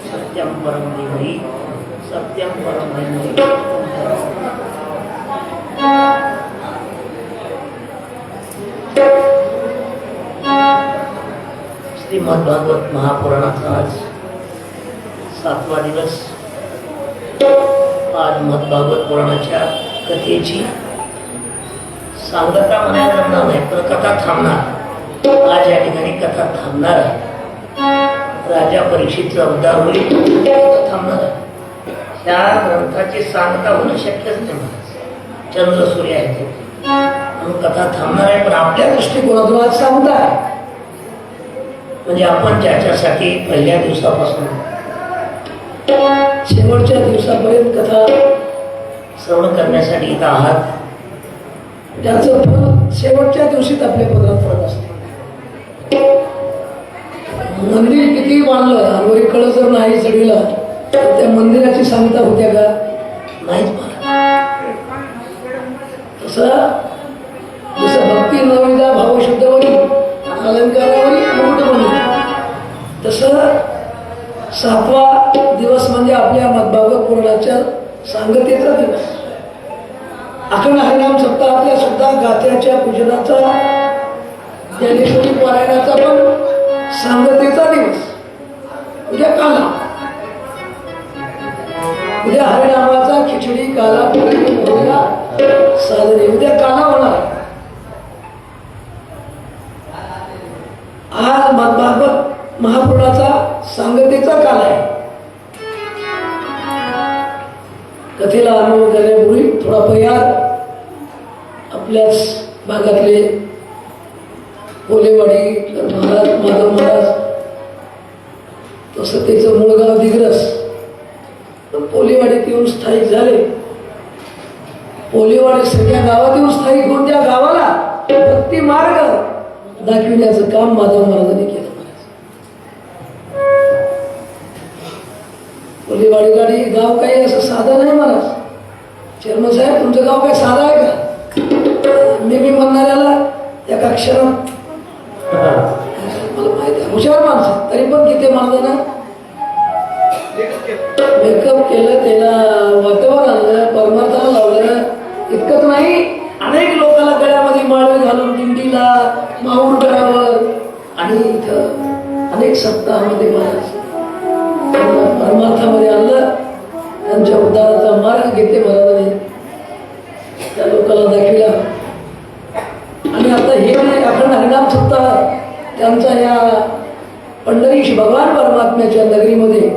सत्यम परम धीमहि सत्यम परम धीमहि। श्रीमद्भागवत महापुराणाचा आज 7वा दिवस। आज मद्भागवत पुराणाच्या कथेची सांगता म्हणायला लागणार नाही, पण कथा थांबणार। आज या ठिकाणी कथा थांबणार आहे। राजा परीक्षेचा उद्धार होईल, थांबणार आहे। त्या ग्रंथाची सांगता होणं शक्यच नाही। चंद्र सूर्य आहे ते म्हणून कथा थांबणार आहे, पण आपल्या दृष्टिकोनातून आज सांगता आहे। म्हणजे आपण ज्याच्यासाठी पहिल्या दिवसापासून शेवटच्या दिवसापर्यंत कथा श्रवण करण्यासाठी इथं आहात, त्याचं फळ शेवटच्या दिवशीच आपल्या पदरात पडत असते। मंदिर किती बांधलं आणि कळ जर नाही चढविला तर त्या मंदिराची सांगता होत्या का? नाहीच मला। तसं जसं भक्ती नविदा भावशुद्धवरी अलंकारावरी मुकुट बनी, तसं 7वा दिवस म्हणजे आपल्या मद्भागवत पुराणाच्या सांगतेचा दिवस। अखंड हरिनाम सप्ताहातल्या सुद्धा गात्याच्या पूजनाचा, ज्ञानेश्वरी पारायणाचा पण सांगतेचा दिवस। उद्या काला, उद्या हरिनामाचा खिचडी काला साधने, उद्या काला होणार। आज मद्भागवत महापुराणाचा सांगतेचा काल आहे। कथेला अनुभव देण्यापूर्वी थोडा परिहार आपल्याच भागातले कोलेवाडी महाराज माधव महाराज, तसं त्याचं मूळगाव दिग्रस, पोलेवाडीत येऊन स्थायिक झाले। पोलेवाडी सगळ्या गावात येऊन स्थायिक होऊन त्या गावाला भक्ती मार्ग दाखविण्याचं काम माधव महाराजांनी केलं। पोलेवाडी गाडी गाव काही असं साधं नाही महाराज। चेअरमन साहेब, तुमचं गाव काही साधं आहे का? मी म्हणणाऱ्याला एका क्षणात मला माहिती आहे, हुशार माणसं, तरी पण किती महाराजांना मेकअप केलं, त्याला वातावरण आणलं, परमार्थाला लावलं। इतकंच नाही, अनेक लोकांना गळ्यामध्ये माळवे घालून दिंडीला माऊर गडावर आणि इथं अनेक सप्ताहामध्ये महाराज परमार्थामध्ये आणलं। त्यांच्या उद्धाराचा मार्ग घेते महाराजांनी त्या लोकांना दाखविला. आणि आता हे अखंड हरिनाम सप्ताह त्यांचा या पंढरीश भगवान परमात्म्याच्या नगरीमध्ये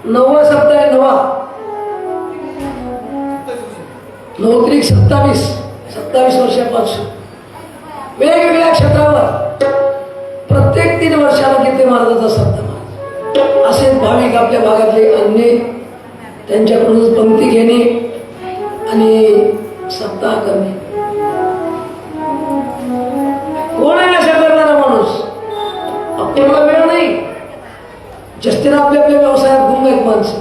9वा सप्ताह आहे. 9 27 वर्षापासून वेगवेगळ्या क्षेत्रावर प्रत्येक 3 वर्षाला गीते महाराजांचा सप्ताह. असेच भाविक आपल्या भागातले अन्य त्यांच्याकडून पंक्ती घेणे आणि सप्ताह करणे. कोण आहे अशा करणारा माणूस? आपल्याला वेळ नाही. जास्तीला आपल्या आपल्या व्यवसायात गुंग आहेत माणसं.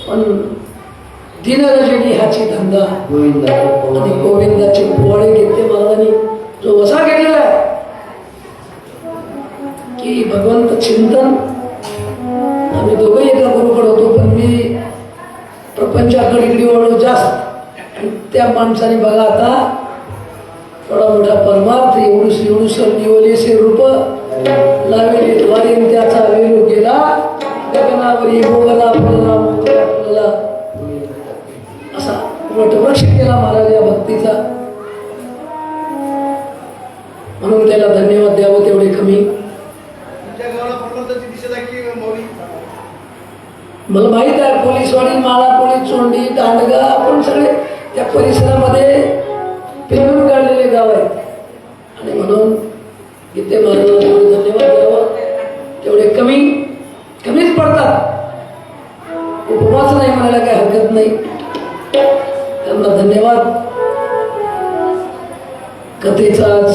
पण दिनरजनी ह्याची धंदा आणि गोविंदाचे पोवाडे घेते महाराजांनी जो वसा घेतलेला आहे की भगवंत चिंतन. आम्ही दोघंही एका गुरुकडे होतो, पण मी प्रपंचाकडे इकडे वळलो जास्त. आणि त्या माणसाने बघा आता थोडा मोठा परमार्थ एवढूस निवलेसे रूप लावेले द्वारे त्याचा वेरू गेला गगनावरी मोगला आपल्याला असा वटवृक्ष केला महाराज या भक्तीचा. म्हणून त्याला धन्यवाद द्यावं तेवढे कमी. मला माहित आहे पोलीसवाडी, माळा, पोलीस चोंडी, दांडगा, आपण सगळे त्या परिसरामध्ये फिरून काढलेले गाव आहेत. आणि म्हणून इथे महाराजांना तेवढे धन्यवाद द्यावं तेवढे कमीच पडतात. उपवास नाही म्हणायला काही हरकत नाही. त्यांना धन्यवाद. कथेचा आज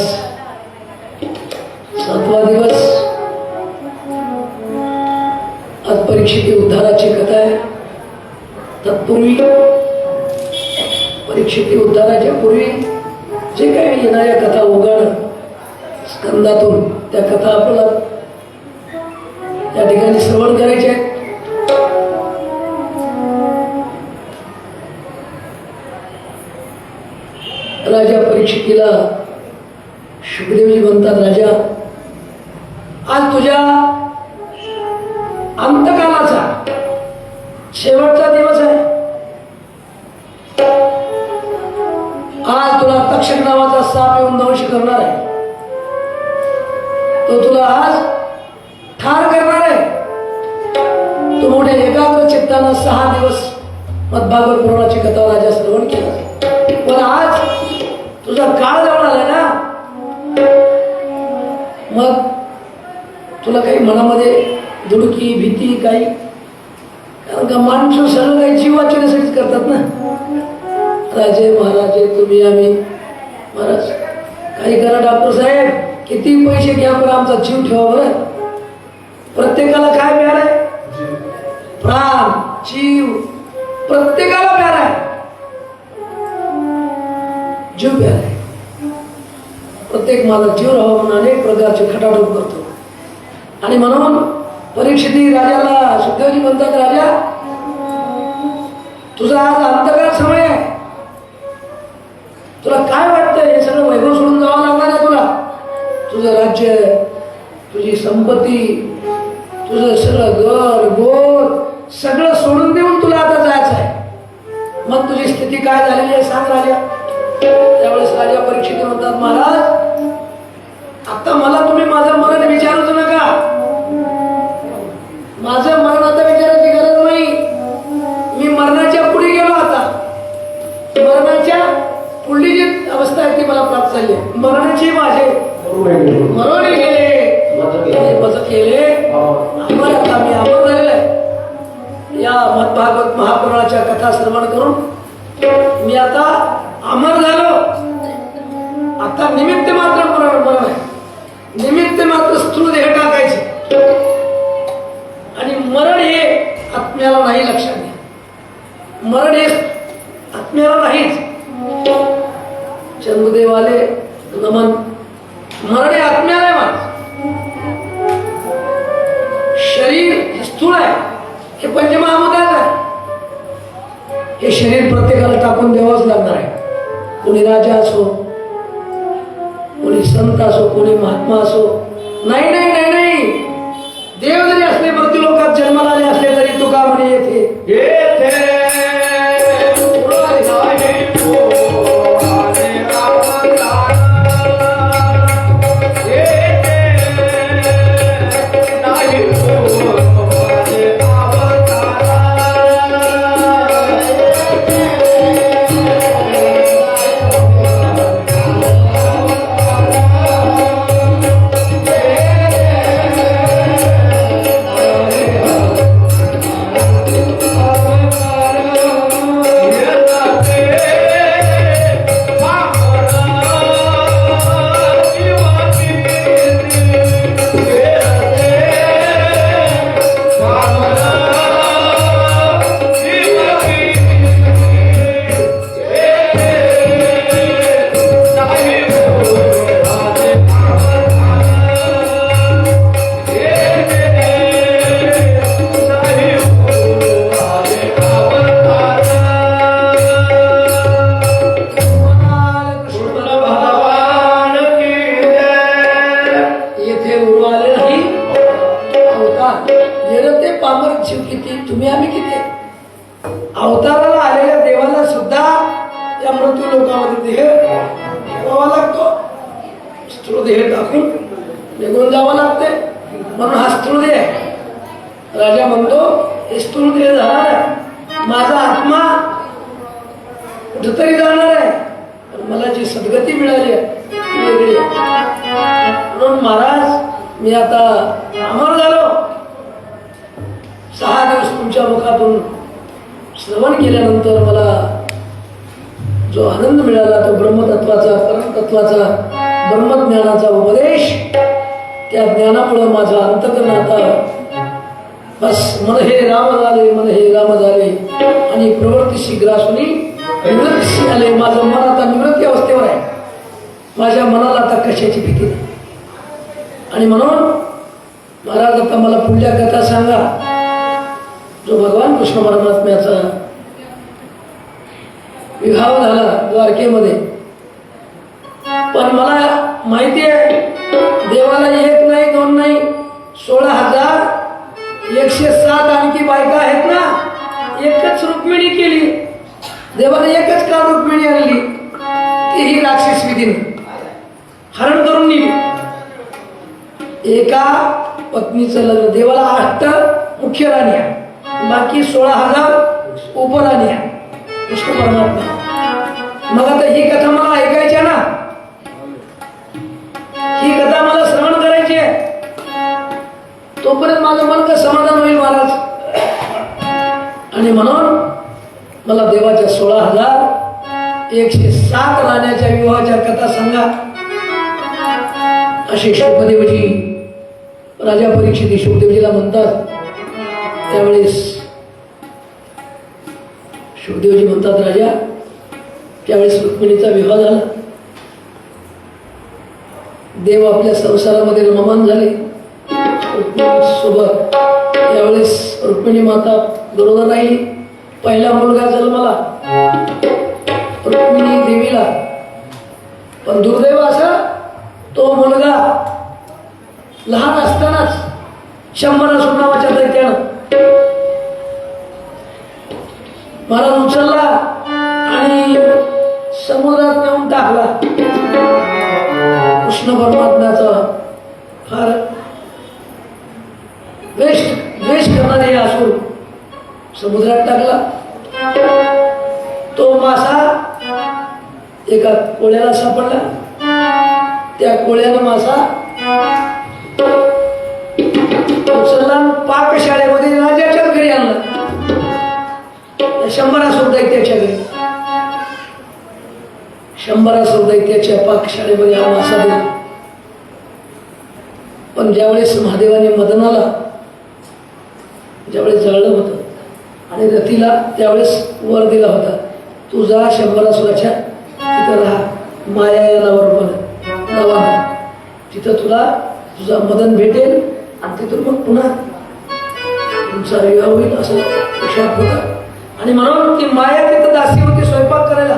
7वा दिवस. आज परीक्षित उद्धाराची कथा आहे. तत्पूर्वी परीक्षित उद्धाराच्या पूर्वी जे काही येणाऱ्या कथा उघड स्कंदातून त्या कथा आपल्याला या ठिकाणी श्रवण करायचे आहेत. राजा परीक्षितीला शुकदेवजी म्हणतात, राजा आज तुझ्या अंतकालाचा शेवटचा दिवस आहे. आज तुला तक्षक नावाचा साप येऊन दंश करणार आहे. तो तुला आज ठार करणार आहे. तू मोठ्या एकाग्र चित्तानं 6 दिवस मद्भागवत पुराणाची कथा राजा श्रवण केला. पण आज तुझा काळ जवळ आलाय ना, मग तुला काही मनामध्ये दुडकी भीती काही, कारण का माणसं सगळं काही जीव वाचवण्यासाठीच करतात ना. राजे महाराजे तुम्ही आम्ही महाराज काही करा डॉक्टर साहेब, किती पैसे घ्या पण आमचा जीव ठेवा बरं. प्रत्येकाला काय मिळालंय? प्राण, जीव प्रत्येकाला मिळालाय. जीव मिळालाय. प्रत्येक माझा जीव राहावा म्हणून अनेक प्रकारचे खटाटोप करतो. आणि म्हणून परीक्षिती राजाला सुखदेवजी म्हणतात, राजा तुझा आज अंतकाळ समय आहे. तुला काय वाटतं? हे सगळं वैभव सोडून जावं लागणार आहे तुला. तुझं राज्य, तुझी संपत्ती, तुझं सगळं घर गोर सगळं सोडून देऊन तुला आता जायचं आहे. मग तुझी स्थिती काय झालेली आहे सांग राजा. त्यावेळेस राजा परीक्षित म्हणतात, महाराज आता मला तुम्ही माझं मरण विचारूच नका. माझं मरण आता विचारायची गरज नाही. मी मरणाच्या पुढे गेलो. आता मरणाच्या पुढली जी अवस्था आहे ती मला प्राप्त झाली आहे. मरणाची माझे मरण गेले, बचत केले. अमर आता मी अमर झालेलं आहे. या मद्भागवत महापुराणाच्या कथा श्रवण करून मी आता अमर झालो. आता निमित्त मात्र मरण आहे. निमित्त मात्र स्थूल देह टाकायचे. आणि मरण हे आत्म्याला नाही. लक्षात घ्या, मरण हे आत्म्याला नाहीच. चंद्रदेवाले नमन. मरण हे आत्म्याला आहे. माझ शरीर हे स्थूळ आहे. हे पंचमहाभूताच आहे. हे शरीर प्रत्येकाला टाकून द्यावंच लागणार आहे. कोणी राजा असो, कोणी संत असो, कोणी महात्मा असो. नाही नाही नाही नाही, देव जरी असले मृत्यू लोकात जन्माला गेलं ते पामर जीव किती, तुम्ही आम्ही किती. अवताराला आलेल्या देवाला सुद्धा या मृत्यू लोकांमध्ये देह ठेवावा लागतो. स्थूल देह टाकून निघून जावं लागते, म्हणून हा स्थूल देह आहे. राजा म्हणतो हे स्थूल देह जाणार आहे, माझा आत्मा कुठेतरी जाणार आहे, पण मला जी सद्गती मिळाली आहे ती वेगळी आहे. म्हणून महाराज मी आता अमर झालो. 6 दिवस तुमच्या मुखातून श्रवण केल्यानंतर मला जो आनंद मिळाला तो ब्रह्मतत्वाचा, परमतत्वाचा, ब्रह्मज्ञानाचा उपदेश, त्या ज्ञानामुळे माझा अंतकरण आता बस मन हे राम झाले, मन हे राम झाले आणि प्रवृत्तीशी ग्रासुनी निवृत्तीशी आले. माझं मन आता निवृत्ती अवस्थेवर आहे. माझ्या मनाला आता कशाची भीती नाही. आणि म्हणून महाराज आता मला पुढल्या कथा सांगा. जो भगवान कृष्ण परमात्म्याचा विवाह झाला द्वारकेमध्ये, पण मला माहिती आहे देवाला 1 नाही 2 नाही 16,107 आणखी बायका आहेत ना. एकच रुक्मिणी केली देवाने, एकच का रुक्मिणी आणली, तीही राक्षस विधीने हरण करून नेली. एका पत्नीचं लग्न. देवाला 8 मुख्य राण्या, बाकी 16,000 उपराण्या कृष्ण परमात्मा. मग आता ही कथा मला ऐकायची ना, ही कथा मला श्रवण करायची आहे. तोपर्यंत माझं मन का समाधान होईल महाराज. आणि म्हणून मला देवाच्या 16,107 राण्याच्या विवाहाच्या कथा सांगा अशी शुकदेवजी राजा परीक्षित शुकदेवजीला म्हणतात. त्यावेळेस शुकदेवजी म्हणतात राजा, त्यावेळेस रुक्मिणीचा विवाह झाला. देव आपल्या संसारामध्ये रममान झाले सोबत. त्यावेळेस रुक्मिणी माता बरोबर राहिली. पहिला मुलगा जन्माला रुक्मिणी देवीला, पण दुर्दैव असा तो मुलगा लहान असतानाच शंभरासूर नावाच्या दैत्यानं महाराज उचलला आणि समुद्रात नेऊन टाकला. कृष्ण परमात्म्याचा फार द्वेष करणारे असुर समुद्रात टाकला. तो मासा एका कोळ्याला सापडला. त्या कोळ्यानं मासा उचलला, पाकशाळेमध्ये राजाच्याच घरी आणला. 100 दैत्याच्या घरी, 100 दैत्याच्या पाकशाळेमध्ये हा मासा दिला. पण ज्यावेळेस महादेवाने मदनाला ज्यावेळेस जळलं होतं आणि रतीला त्यावेळेस वर दिला होता, तू जा 100 तिथं राहा, माया या नावानं तिथं तुला तुझा मदन भेटेल आणि तिथून मग पुन्हा तुमचा विवाह होईल असं शाप होता. आणि म्हणून ती माया तिथं दासी होती स्वयंपाक करायला.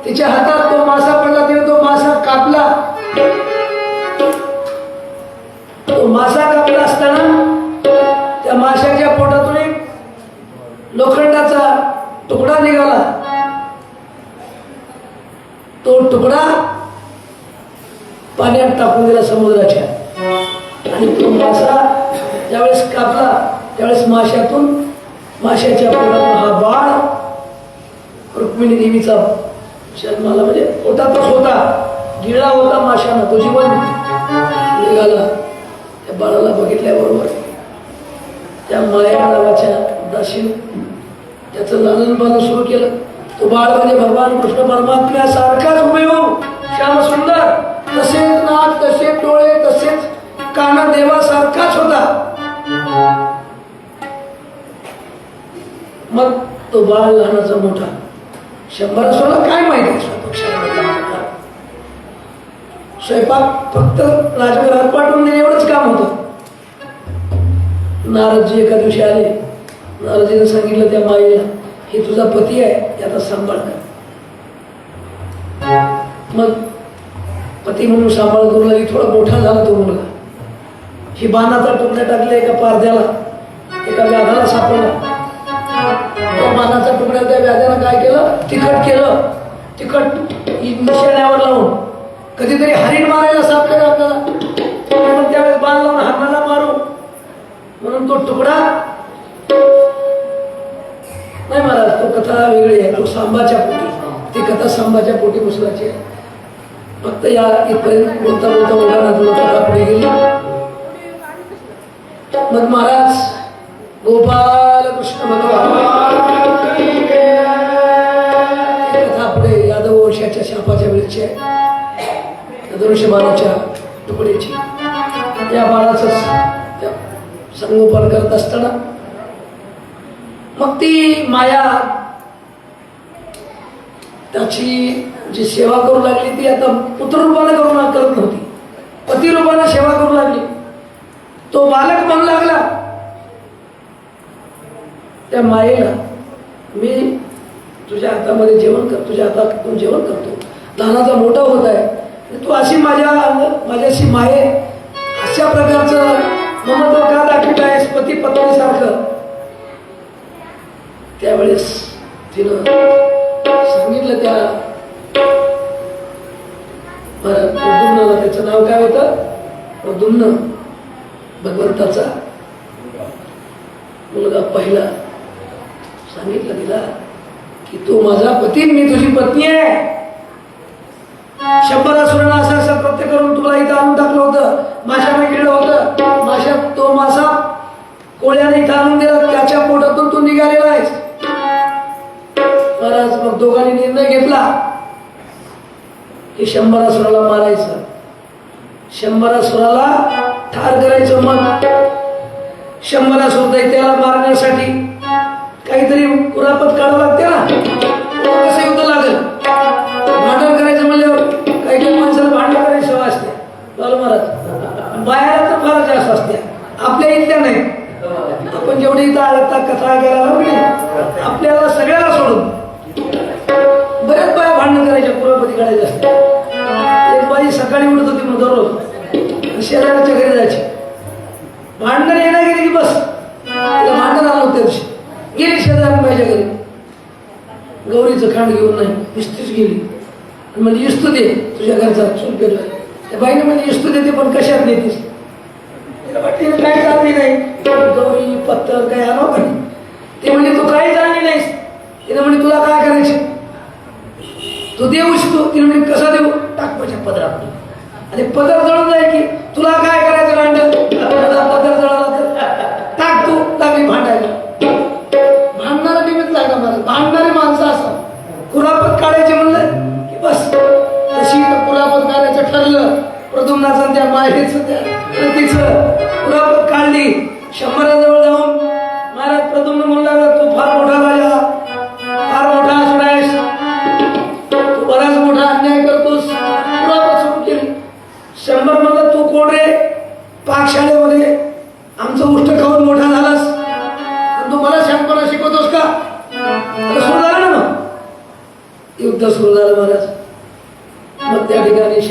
तिच्या हातात तो मासा पडला, तिने तो मासा कापला. तो मासा कापला असताना त्या माशाच्या पोटातून एक लोखंडाचा तुकडा निघाला. तो तुकडा पाण्यात टाकून दिला समुद्राच्या. आणि तो मासा ज्यावेळेस कापला त्यावेळेस माशाच्या पोटातून हा बाळ रुक्मिणी देवीचा जन्माला, म्हणजे पोटातच होता, गिळला होता माशानं, तो जीवन निघाला. त्या बाळाला बघितल्याबरोबर त्या माया नावाच्या दासीनं त्याचं लालन पालन सुरू केलं. तो बाळ म्हणजे भगवान कृष्ण परमात्म्यासारखाच हुबेहूब श्याम सुंदर, तसेच नाक, तसेच डोळे, तसेच कान देवासारखाच होता. मग तो बाळ लहानाचा मोठा 100 काय माहिती स्वयंपाक फक्त राजघरात पाठवून देणे एवढंच काम होतं. नारदजी एका दिवशी आले. नारदजीने सांगितलं त्या माईला, हे तुझा पती आहे, याचा सांभाळ कर. मग पती म्हणून सांभाळ करू लागली. थोडा मोठा झाला तो मुलगा, ही बाणाचा तुकडा टाकला एका पारद्याला, एका व्याधाला सापडला. त्या बाणाचा तुकडा त्या व्याधानं काय केलं, तिखट केलं. तिखट निशाण्यावर लावून कधीतरी हरिण मारायला सापडेल आपल्याला, पण त्यावेळेस बाण लावून हरणाला मारू म्हणून तो तुकडा नाही महाराज. तो कथा वेगळी आहे, तो सांबाच्या पोटी, ती कथा सांबाच्या पोटी घुसवायची आहे. फक्त या इथपर्यंत बोलता बोलता बोलताना तुला कथा पुढे गेली. मग महाराज गोपाल कृष्ण भगवान कथा पुढे यादव वर्षाच्या शापाच्या वेळेची आहे, धनुष्यबाणाच्या तुकड्याची. या बाणाच संगोपन करत असताना मग ती माया त्याची जी सेवा करू लागली ती आता पुत्ररूपाने करून करत नव्हती, पतिरूपाने सेवा करू लागली. तो बालक म्हणू लागला त्या मायेला, मी तुझ्या हातामध्ये जेवण कर, तुझ्या हातातून जेवण करतो, लहानाचा मोठा होत आहे, तू अशी माझ्याशी माये अशा प्रकारचं ममत्व का दाखवत आहेस पती पत्नीसारखं. त्यावेळेस तिनं सांगितलं त्या प्रद्युम्नाला, त्याचं नाव काय होतं, प्रद्युम्न भगवंताचा मुलगा पहिला. सांगितलं तिला की तू माझा पती, मी तुझी पत्नी आहे. 100 असुरांना असं असं कृत्य करून तुला इथं आणून टाकलं होतं, माशाने केलं होतं, माशात तो मासा कोळ्याने इथं आणून दिला, त्याच्या पोटातून तू निघालेला आहेस. महाराज मग दोघांनी निर्णय घेतला की 100 असुराला मारायचं, 100 असुराला ठार करायचं. मग 100 असुर दैत्याला मारण्यासाठी काहीतरी कुरापत काढावं लागते ना, कसं युद्ध लागेल. भांडण करायचं म्हणल्यावर काही काही माणसाला भांडण करायची सवय असते, बरोबर महाराज. बाहेर तर फार जास्त असते, आपल्या इथल्या नाही. आपण जेवढी इथं आता कथा करायला लागली आपल्याला सगळ्याला सोडून बऱ्याच बाया भांडण करायच्या, कुरापती काढायच्या असते. एक बाई सकाळी उठत होती मग दररोज शेजाऱ्याच्या घरी जायची, भांडण येणार गेली की बस तिला भांडण आलं होतं. दिवशी गेली शेजारी बाईच्या घरी, गौरीचं खांड घेऊन नाही, इस्तीच गेली म्हणजे इस्तू दे तुझ्या घरचा चूल पेरला. त्या बाईने म्हणजे इस्तू देते पण कशात देतेस, तिला काय जाणली नाही, गौरी पत्तर काय आलो का. ते म्हणजे तू काही जाणली नाहीस. तिने म्हणजे तुला काय करायचं, तू देऊ शकतो. तिने म्हणजे कसा देऊ, टाक माझ्या पदरात. आणि पदर जळून जाईल की तुला काय करायचं, रांडल पदर जळाला तर टाक. तू लागली भांडायला. भांडणारा निमित्त लागला मला, भांडणारी माणसं असतात. कुरापत काढायचे म्हणलं की बस तशी कुरापत काढायचं ठरलं. प्रद्युम्नाचं त्या माहेचं त्या तिचं कुरापत काढली. 100 जवळ जाऊन महाराज प्रद्युम्न म्हणू लागला, तू फार मोठा राजा, फार मोठा असुर आहेस, तू बराच मोठा अन्याय करतोस. कुरापत सुरू केली. 100 म्हणलं तू कोण रे, पाकशाळेमध्ये आमचं उष्ट खाऊन मोठा झालास आणि तू मला शहाणपणा शिकवतोस का. आता सुरू झालं ना, मग युद्ध सुरू झालं महाराज. मग त्या ठिकाणी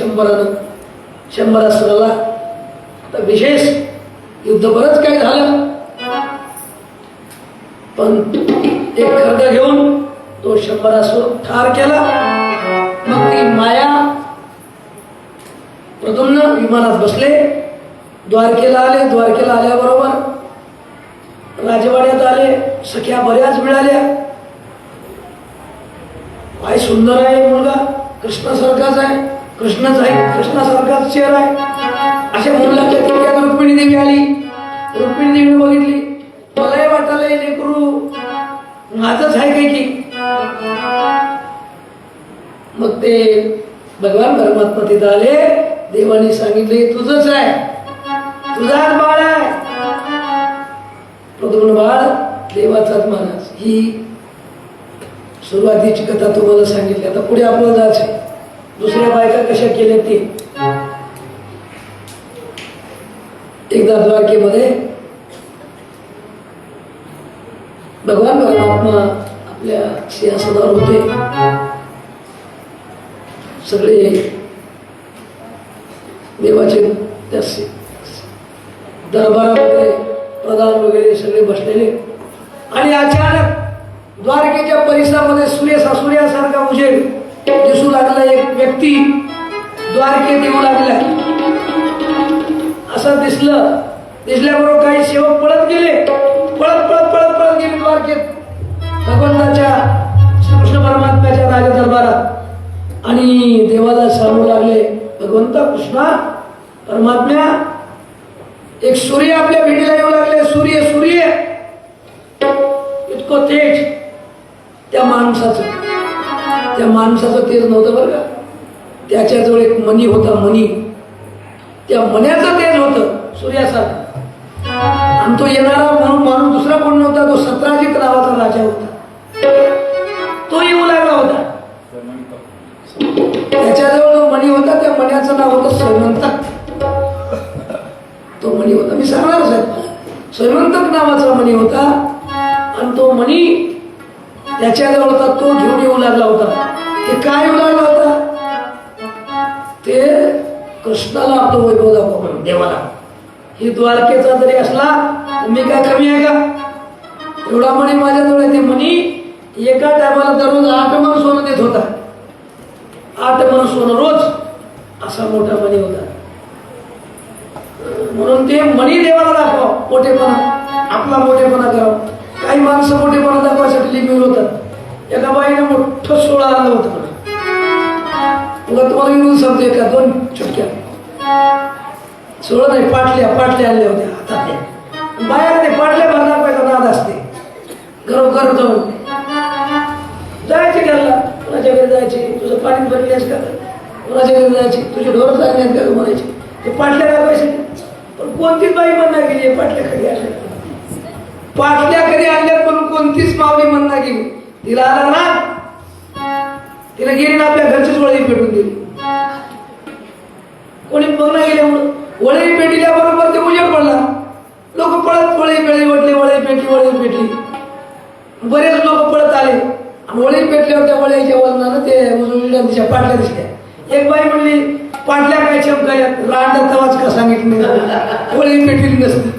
100 असुराला आता विशेष युद्ध बरंच काही झालं, पण एक खर्द घेऊन तो 100 असुर ठार केला. मग ती माया प्रद्युम्न विमानात बसले, द्वारकेला आले. द्वारकेला आल्याबरोबर राजवाड्यात आले. सख्या बऱ्याच मिळाल्या. काय सुंदर आहे मुलगा, कृष्णासारखाच आहे, कृष्णच आहे, कृष्णासारखाच चेहरा आहे अशा मुलाच्या तितक्यात रुक्मिणी देवी आली. रुक्मिणी देवीने बघितली, मलाही वाटायला लेकरू माझंच आहे काही की. मग ते भगवान परमात्मा तिथं आले. देवाने सांगितले तुझंच आहे, तुझाच बाळ आहे. प्रद्युम्न बाळ देवाचाच मानस. ही सुरुवातीची कथा तुम्हाला सांगितली. आता पुढे आपल्याला जायचं, दुसऱ्या बायका कशा केल्या ते. एकदा द्वारकेमध्ये भगवान परमात्मा आपल्या सिंहासनावर होते. सगळे देवाचे दरबारामध्ये प्रधान वगैरे सगळे बसलेले आणि अचानक द्वारकेच्या परिसरामध्ये सूर्यासारखा उजेड दिसू लागला. एक व्यक्ती द्वारकेत येऊ लागला. असं दिसल्याबरोबर काही सेवक पळत गेले द्वारकेत भगवंताच्या श्रीकृष्ण परमात्म्याच्या राजा दरबारात आणि देवाला सांगू लागले, भगवंता कृष्णा परमात्म्या, एक सूर्य आपल्या भेटीला येऊ लागले. सूर्य इतकं तेज त्या माणसाचं तेज नव्हतं बरं का. त्याच्याजवळ एक मणी होता. त्या मण्याचं तेज होतं सूर्यासारखं. आणि तो येणारा म्हणून माणूस दुसरा कोण नव्हता, तो सत्राजित नावाचा राजा होता. तो येऊ लागला होता. त्याच्याजवळ जो मणी होता त्या मण्याचं नाव होतं स्वयंतक. तो मणी होता, मी सांगणारच आहे, स्वयंतक नावाचा मणी होता. आणि तो मणी त्याच्याजवळ होता, तो घेऊन येऊ लागला होता. ते काय येऊ लागला होता, ते कृष्णाला आपलं वैभव दाखवा देवाला. ही द्वारकेचा जरी असला मी काय कमी आहे का. एवढा मणी माझ्याजवळ आहे. ते मणी एका टायमाला दररोज 8 मन सोनं देत होता. 8 मन सोनं रोज. असा मोठा मणी होता. म्हणून ते मणी देवाला दाखवा, मोठेपणा, आपला मोठेपणा करावा. काही माणसं मोठेपणा दाखवायसाठी लिंबी होतात. एका बाईने मोठं 16 आणलं होतं. तुला तुम्हाला विनून सांगतोय का, 2 चुटक्या 16 नाही, पाटल्या आणल्या होत्या हातात. बाहेर ते पाटल्या भरणार पाहिजे नाद असते. घरोघर जाऊन जायचे घरला, कोणाच्या घरी जायचे, तुझं पाणी भरलेस का, कोणाच्या घरी जायचे, तुझे ढोर लागले आहेत का म्हणायचे. ते पाटल्या दाखवायचे. पण कोणतीच बाई म्हणणार गेली पाटल्या कधी आणल्या, पाटल्या कधी आणल्यात म्हणून कोणतीच मावली म्हणणार गेली. तिला आला ना, तिला गेली ना आपल्या घरचीच वळी पेटून गेली. कोणी बघणं गेले म्हणून वळी पेटल्याबरोबर ते उजेड पडला. लोक पळत वळी पेटली. बरेच लोक पळत आले आणि वळी पेटल्यावर त्या वळीच्या वजनानं ते उजळीच्या पाटल्या दिसल्या. एक बाई म्हणली, पाटल्या काय चमकायला, रांडा तवाच का सांगितलं, वळी पेटली नसते.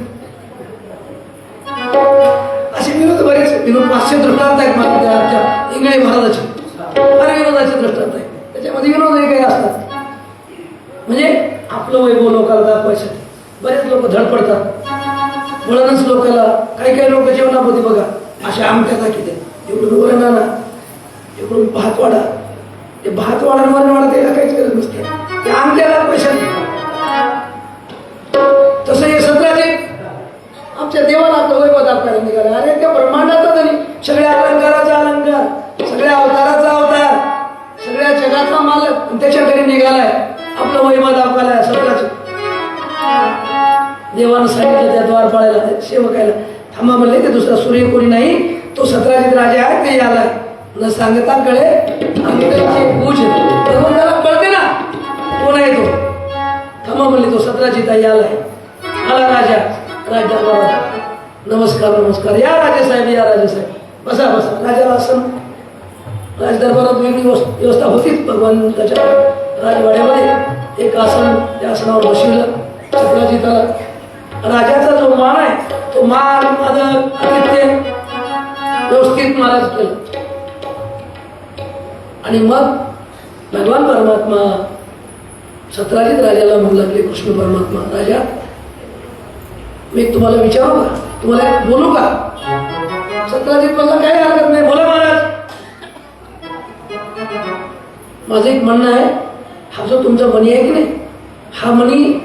असे विनोद बरेच 500 दृष्टांत आहेत आमच्या इंगळे महाराजाचे. फार विनोदाचे दृष्टांत आहेत. त्याच्यामध्ये विनोदही काही असतात. म्हणजे आपलं वैभव लोकांना दाखवायसाठी बरेच लोक धडपडतात. म्हणूनच लोकांना काही लोक जेवणामध्ये बघा अशा आमट्या दाखवते. इकडून वरण आणा, इकडून भात वाढा. ते भात वाढा वरण वाढा त्याला काहीच गरज नसते. ते आमट्या दाखवायसाठी. तसं हे सत्राचे आमच्या देवाला आपलं वैभव दाखवायला निघाला. अरे त्या ब्रह्मांडाचा तरी सगळ्या अलंकाराचा अलंकार, सगळ्या अवताराचा अवतार, सगळ्या जगाचा मालक त्याच्या घरी निघालाय आपलं वैभव दाखवायला. सत्राचे देवानं सांगितलं त्या द्वारपाळाला सेवकायला, थांबा म्हणले, ते दुसरा सूर्य कोणी नाही, तो सत्राजित राजा आहे, ते आलाय. न सांगता कळे आम्ही त्यांचे पूज त्याला कळते ना कोण आहे तो. थांबा म्हणले, तो सत्राजित आलाय. आला राजा. नमस्कार. या राजेसाहेब बसा. राजाला आसन, राजदरबारात वेगळी व्यवस्था होतीच. भगवंताच्या राजवाड्यामध्ये एक आसन, त्या आसनावर बसविलं सत्राजिताला. राजाचा जो मान आहे तो मान आतिथ्य व्यवस्थित महाराज केलं. आणि मग भगवान परमात्मा सत्राजित राजाला म्हणू लागले, कृष्ण परमात्मा, राजा मी तुम्हाला विचारू का, तुम्हाला बोलू का. सत्राजित म्हणला काही हरकत नाही, बोला महाराज. माझं एक म्हणणं आहे, हा जो तुमचा मणी आहे की नाही, हा मणी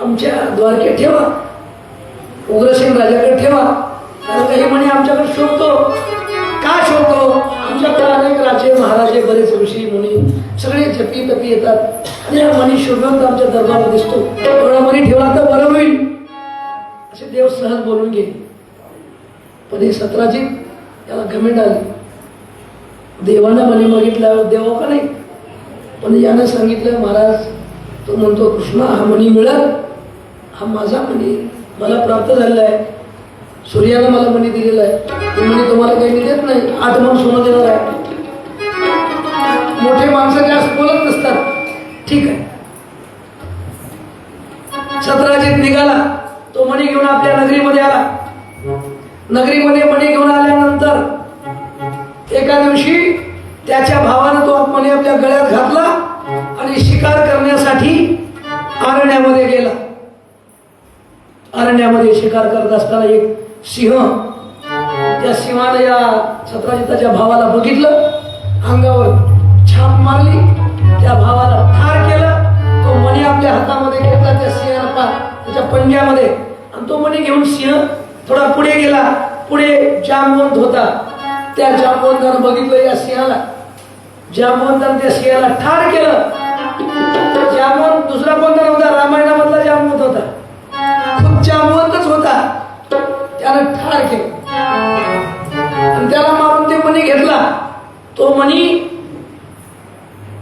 आमच्या द्वारकेत ठेवा, उग्रसेन राजाकडे ठेवा. कारण काही मणी आमच्याकडे शोधतो. का शोधतो, आमच्याकडे अनेक राजे महाराजे बरेच ऋषी मुनी सगळे जपी तपी येतात आणि हा मणी शोधून आमच्या दरबारात दिसतो. एवढा मणी ठेवला तर बरं होईल असे देव सहज बोलून गेले. पण हे सत्राजित त्याला घमेंड आली. देवानं मणी मागितल्यावर देवा का नाही, पण यानं सांगितलं महाराज, तो म्हणतो कृष्णा हा मणी मिळाल, हा माझा मणी मला प्राप्त झालेला आहे. सूर्यानं मला मणी दिलेला आहे. तो मणी तुम्हाला काही देत नाही, 8 मन सोनं देणार आहे. मोठे माणसं जास्त बोलत नसतात. ठीक आहे. सत्राजित निघाला तो मणी घेऊन आपल्या नगरीमध्ये आला. नगरीमध्ये मणी घेऊन आल्यानंतर एका दिवशी त्याच्या भावानं तो मणी आपल्या गळ्यात घातला आणि शिकार करण्यासाठी अरण्यामध्ये गेला. अरण्यामध्ये शिकार करत असताना एक सिंह, त्या सिंहानं या सत्राजिताच्या भावाला बघितलं, अंगावर छाप मारली, त्या भावाला ठार केलं. तो मणी आपल्या हातामध्ये घेतला, त्या सिंहाला त्याच्या पंजामध्ये, आणि तो मणी घेऊन सिंह थोडा पुढे गेला. पुढे जांबवंत होता, त्या जांबवंतानं बघितलं या सिंहाला. जांबवंतानं त्या सिंहाला ठार केलं. जांबवंत दुसरा कोणता नव्हता, रामायणामधला जांबवंत होता, खूप जांबवंतच होता. त्यानं ठार केलं आणि त्याला मारून ते मणी घेतला. तो मणी,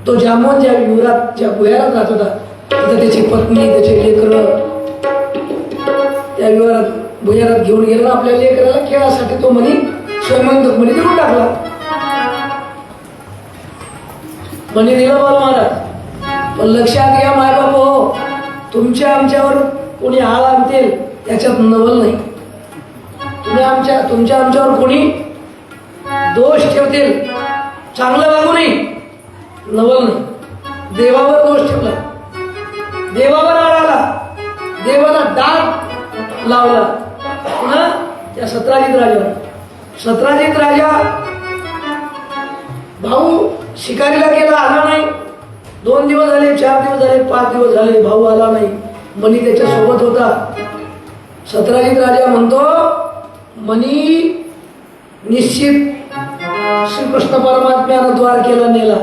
तो जांबवंत ज्या विहारात, ज्या भुयारात राहत होता, तिथं त्याची पत्नी, त्याचे लेकरं त्या विहारात भुयारात घेऊन गेला. आपल्या लेकराला खेळासाठी तो मणी स्वयंबंधक मणी देऊन टाकला. मणी दिलं बरं महाराज, पण लक्षात घ्या मायबाप हो, तुमच्या आमच्यावर कोणी आळ आणतील त्याच्यात नवल नाही. तुमच्या आमच्यावर कोणी दोष ठेवतील, चांगलं वागू नाही, नवल नाही. देवावर दोष ठेवला, देवावर आळ आला, देवाला डाग लावला. पुन्हा त्या सत्राजित राजावर, सत्राजित राजा भाऊ शिकारीला गेला, आला नाही. 2 दिवस झाले, 4 दिवस झाले, 5 दिवस झाले, भाऊ आला नाही. मणी त्याच्या सोबत होता. सत्राजित राजा म्हणतो, मणी निश्चित श्रीकृष्ण परमात्म्यानं द्वारकेला नेला,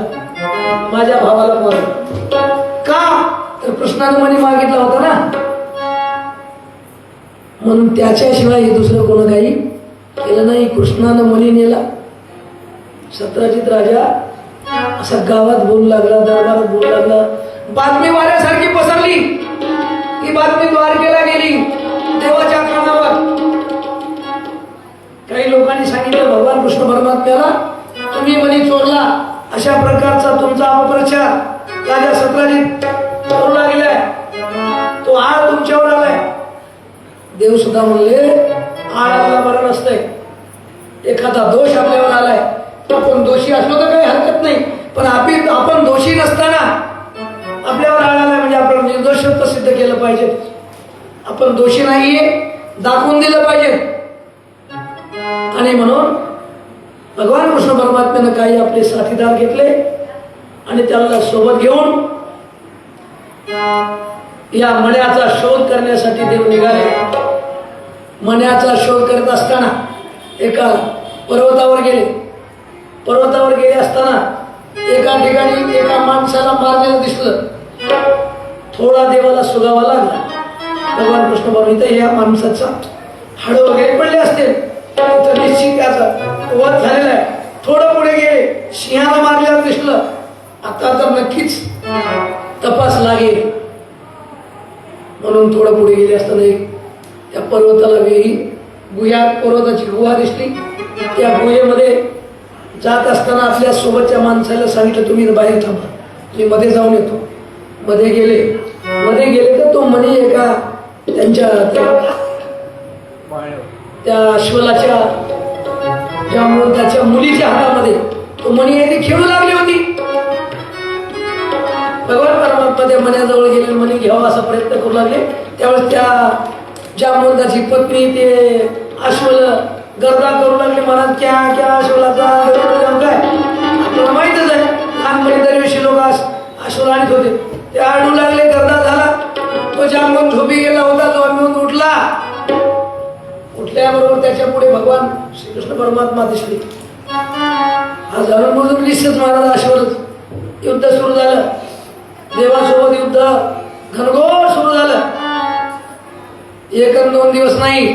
माझ्या भावाला मारलं. का तर कृष्णानं मणी मागितला होता ना, म्हणून त्याच्याशिवाय हे दुसरं कोण काही केलं नाही. कृष्णानं मणी नेला. सत्राजित राजा असा गावात बोलू लागला, दरबारात बोलू लागला. बातमी वाऱ्यासारखी पसरली. ही बातमी द्वारकेला गेली देवाच्या कानावर. काही लोकांनी सांगितलं, भगवान कृष्ण परमात्म्याला तुम्ही मणी चोरला, अशा प्रकारचा तुमचा अपप्रचार राजा सत्राजित करू लागलाय, तो आळ तुमच्यावर आलाय. देव सुद्धा म्हणले, आळाला बरं नसतंय, एखादा दोष आपल्यावर आलाय, आपण दोषी असलो तर काही हरकत नाही, पण आपण दोषी नसताना आपल्यावर आळ आलाय म्हणजे आपण निर्दोषत्व सिद्ध केलं पाहिजे. आपण दोषी नाहीये दाखवून दिलं पाहिजे. आणि म्हणून भगवान कृष्ण परमात्म्यानं काही आपले साथीदार घेतले आणि त्याला सोबत घेऊन या मण्याचा शोध करण्यासाठी देव निघाले. मण्याचा शोध करत असताना एका पर्वतावर गेले. पर्वतावर गेले असताना एका ठिकाणी एका माणसाला मारलेलं दिसलं. थोडा देवाला सुगावा लागला. भगवान कृष्ण परमात्मा, या माणसाचा हाड वगैरे पडले असते, तर निश्चित त्याचा वध झालेला आहे. थोडं पुढे गेले, सिंहाला मारलेलं दिसलं. आता तर नक्कीच तपास लागेल म्हणून थोडं पुढे गेले असताना एक त्या पर्वताला वेळी पर्वताची गुहा दिसली. त्या गुहेमध्ये जात असताना आपल्या सोबतच्या माणसाला सांगितलं, तुम्ही बाहेर थांबा, मी मध्ये जाऊन येतो. मध्ये गेले तर तो मणी एका त्यांच्या त्या अश्वलाच्या त्याच्या मुलीच्या हातामध्ये तो मणी आहे, ती खेळू लागली होती. भगवान परमात्मा त्या मण्याजवळ गेले, मणी घ्यावा असा प्रयत्न करू लागले. त्यावेळेस त्या जांबवंताची पत्नी ते अश्वल गर्दा करू लागले, म्हणत क्या क्या अश्वलाचा काय आपल्याला माहितच आहे, लहानपणी दरवेळी लोक अश्वला आणत होते. ते आडू लागले, गर्दा झाला. तो जांबवंत झोपी गेला होता, जांबवंत उठला. उठल्याबरोबर त्याच्या पुढे भगवान श्रीकृष्ण परमात्मा दिसले. हा जाणून दिसतच महाराज अश्वरच युद्ध सुरू झालं. देवासोबत युद्ध घनघोर सुरू झालं. 1 आणि 2 दिवस नाही,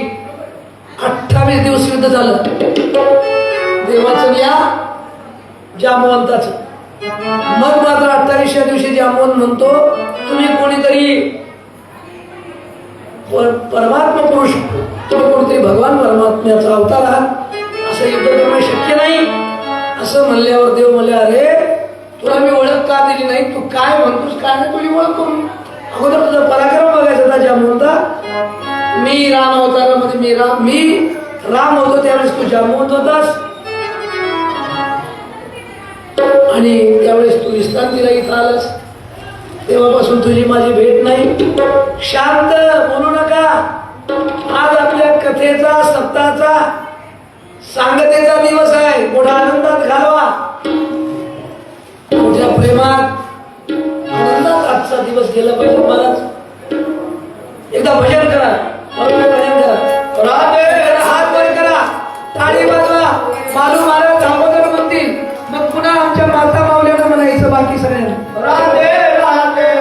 28 दिवस युद्ध झालं देवाचं या जांबवंताचं. मग मात्र 28व्या दिवशी जांबवंत म्हणतो, तुम्ही कोणीतरी परमात्मा पुरुष, तुम्ही कोणीतरी भगवान परमात्म्याचा अवतार आहात, असं युद्ध करणं शक्य नाही. असं म्हणल्यावर देव म्हणले, अरे तुला मी ओळख का दिली नाही, तू काय म्हणतोस काय नाही, तुझी ओळख करून अगोदर तुझा पराक्रम बघायचा होता. जांबवंता मी राम अवतारामध्ये मी राम होतो त्यावेळेस तू जांबवत होतास आणि त्यावेळेस तू विश्रांतीला इथं आलास. तेव्हापासून तुझी माझी भेट नाही. शांत बोलू नका. आज आपल्या कथेचा सप्ताहाचा सांगतेचा दिवस आहे. मोठा आनंदात घालवा. मोठ्या प्रेमात आनंदात आजचा दिवस गेला पाहिजे. महाराज एकदा भजन करा. भजन करा. राधे हात वर करा. टाळी वाजवा. मालू महाराज दामोदर म्हणतील. मग पुन्हा आमच्या माता मावल्यानं म्हणायचं बाकी सगळ्यांना. राधे राधे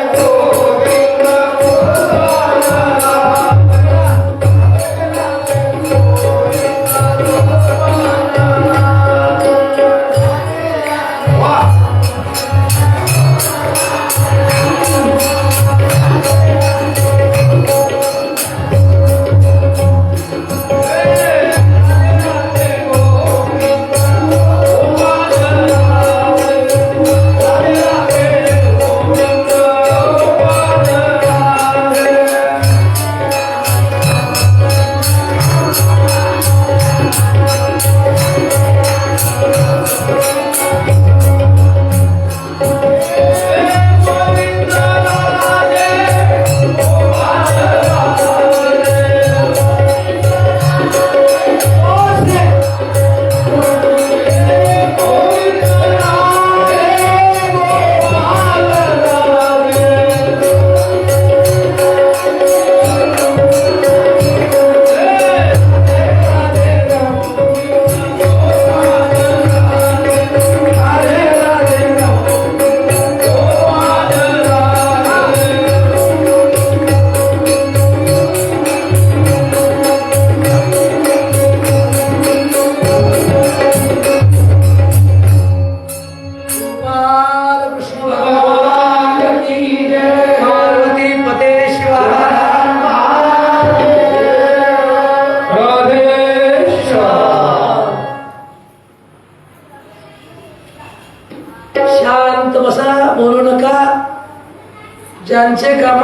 ज्यांचे काम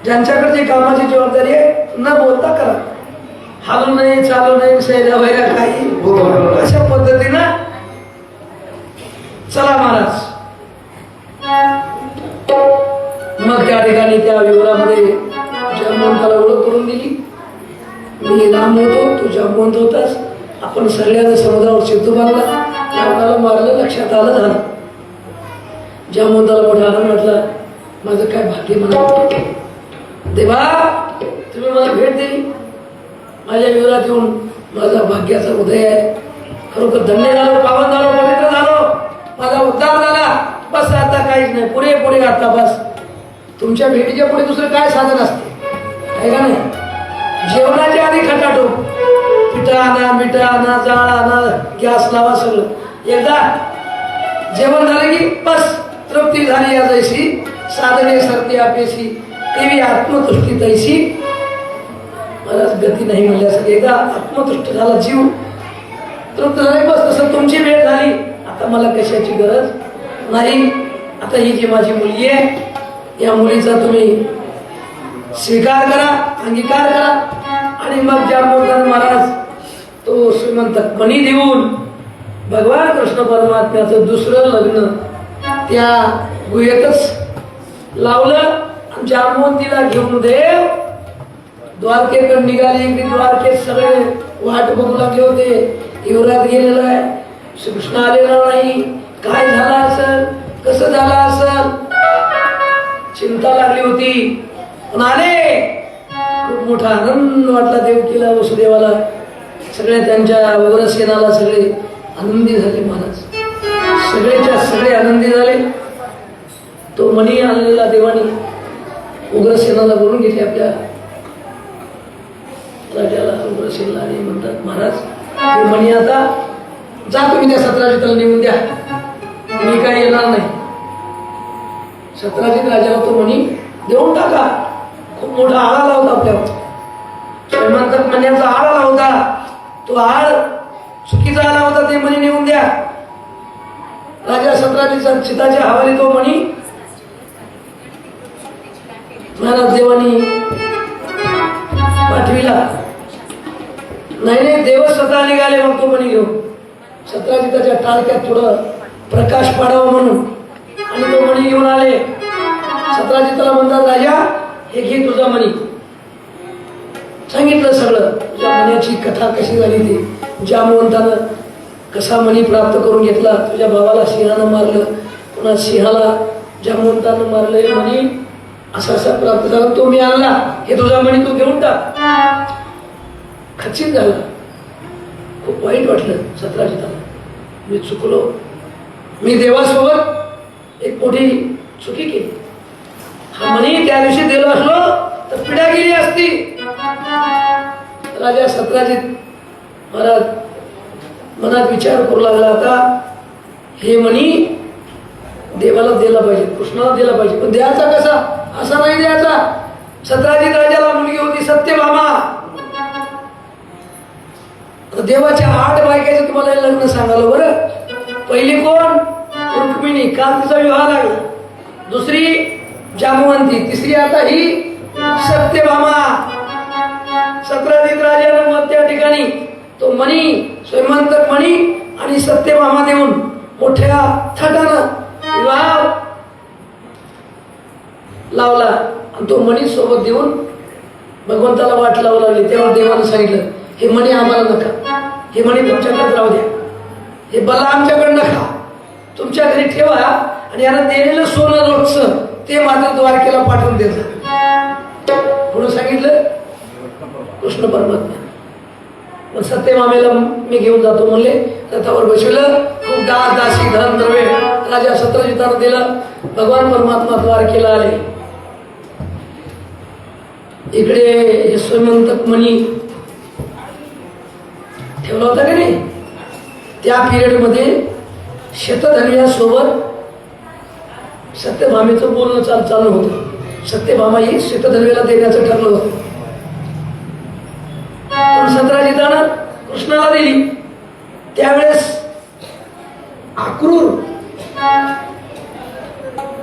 ज्यांच्याकडची कामाची जबाबदारी आहे न बोलता करा. हालू नाही चालू नाही सैरा वैरा काही अशा पद्धतीनं चला महाराज. मग त्या ठिकाणी त्या विवरामध्ये जांबवंताला ओळख करून दिली. मी राम होतो तू जांबवंत होतास. आपण सगळ्यांना समुद्रावर सेतू बांधला. रावणाला मारलं लक्षात आलं झालं. जांबवंताला मोठा आनंद वाटला. माझं काय भाग्य म्हणा देवा तुम्ही मला भेट दिली. माझ्या विवरात येऊन माझा भाग्याचा उदय आहे. खरोखर धन्य झालो पावन झालो पवित्र झालो. माझा उद्धार झाला. बस आता काहीच नाही. पुढे पुढे आता बस. तुमच्या भेटीच्या पुढे दुसरं काय साधन असते आहे का नाही. जेवणाच्या आधी खटाटो पिठा आणा मिठा आणा जाळ आणा गॅस लावा सगळं. एकदा जेवण झालं की बस तृप्ती झाली. या जैसी साधने सरते आपेशी तेवी आत्मतुष्टी तैशी. महाराज गती नाही म्हणल्यासाठी एकदा आत्मतुष्ट झाला जीव तृप्त झाले बस. तसं तुमची वेळ झाली. आता मला कशाची गरज नाही. आता ही जी माझी मुलगी आहे या मुलीचा तुम्ही स्वीकार करा अंगीकार करा. आणि मग जांबवंताने महाराज तो श्रीमंत मणी देऊन भगवान कृष्ण परमात्म्याचं दुसरं लग्न त्या गुहेतच लावलं. जांबवंतीला घेऊन देव द्वारकेकडे निघाले. की द्वारकेत सगळे वाट बघू लागले होते. युवराज गेलेला आहे. श्रीकृष्ण आलेला नाही. काय झालं असेल कसं झालं असेल चिंता लागली होती. पण आले. खूप मोठा आनंद वाटला देवकीला वसुदेवाला. सगळे त्यांच्या उग्रसेनाला सगळे आनंदी झाले. महाराज सगळेच्या सगळे आनंदी झाले. तो मणी आणलेला देवानी उग्रसेनाला बोलून घेतले आपल्या राजाला. उग्रसेनला आणि म्हणतात महाराज हे मणी आता जा तुम्ही त्या सत्राजिताला नेऊन द्या. मी काही येणार नाही. सत्राजित राजाला तो मणी देऊन टाका. खूप मोठा आळा लावता आपल्यावर. श्रीमंत मण्याचा आळा लावता. तो आळ चुकीचा आला होता. ते मणी नेऊन द्या. राजा सत्राजितचा चिताच्या हवाली तो मणी महाराज देवानी पाठविला. नाही देव स्वतः निघाले मग तो मणी घेऊन. सत्राजिताच्या टाळक्यात थोडं प्रकाश पाडावा म्हणून आणि तो मणी घेऊन आले. सत्राजिताला म्हणतात, राजा हे घे तुझा मणी. सांगितलं सगळं, तुझ्या मण्याची कथा कशी झाली ती, जामवंतानं कसा मणी प्राप्त करून घेतला, तुझ्या भावाला सिंहानं मारलं, पुन्हा सिंहाला जामवंतानं मारलं, हे मणी असा असा प्राप्त झाला, तो मी आणला, हे तुझा मणी तू घेऊन टाक. खचित झाला. खूप वाईट वाटलं सत्राजिताला, मी चुकलो, मी देवासोबत एक मोठी चुकी केली. हा मणी त्या दिवशी दिलो असलो तर पिढा गेली असती. राजा सत्राजित महाराज मनात विचार करू लागला, आता हे मणी देवाला दिला पाहिजे, कृष्णाला दिला पाहिजे, पण द्यायचा कसा, असा नाही द्यायचा. सत्राजित राजाला मुलगी होती सत्यभामा. देवाच्या 8 बायकाचे तुम्हाला लग्न सांगालो बरं. पहिली कोण, रुक्मिणी, काल तिचा विवाह लागला. दुसरी जामवंती, तिसरी आता ही सत्यभामा. सत्राजित राजानं मग त्या ठिकाणी तो मणी, स्वयंमंतक मणी आणि सत्यभामा देऊन मोठ्या थाटानं विवाह लावला आणि तो मणी सोबत देऊन भगवंताला वाट लावू लागली. तेव्हा देवानं सांगितलं, हे मणी आम्हाला नका, हे मणी तुमच्याकडे राहू द्या, हे बला आमच्याकडे नका, तुमच्या घरी ठेवा आणि याला दिलेलं सोनं रोजचं ते मात्र द्वारकेला पाठवून द्यायचं म्हणून सांगितलं कृष्ण परमात्मा. मग सत्यभामेला मी घेऊन जातो म्हणले, रथावर बसवलं, खूप दास दासी धन द्रव्य राजा सत्रजितानं दिलं. भगवान परमात्मा द्वारकेला आले. इकडे हे स्वयंमंतक मणी ठेवला होता की नाही, त्या पिरियड मध्ये शतधन्व्यासोबत सत्यभामेचं बोलणं चालू होतं. सत्यभामा ही शतधन्वेला देण्याचं ठरलं होतं, पण सत्राजितानं कृष्णाला दिली. त्यावेळेस अक्रूर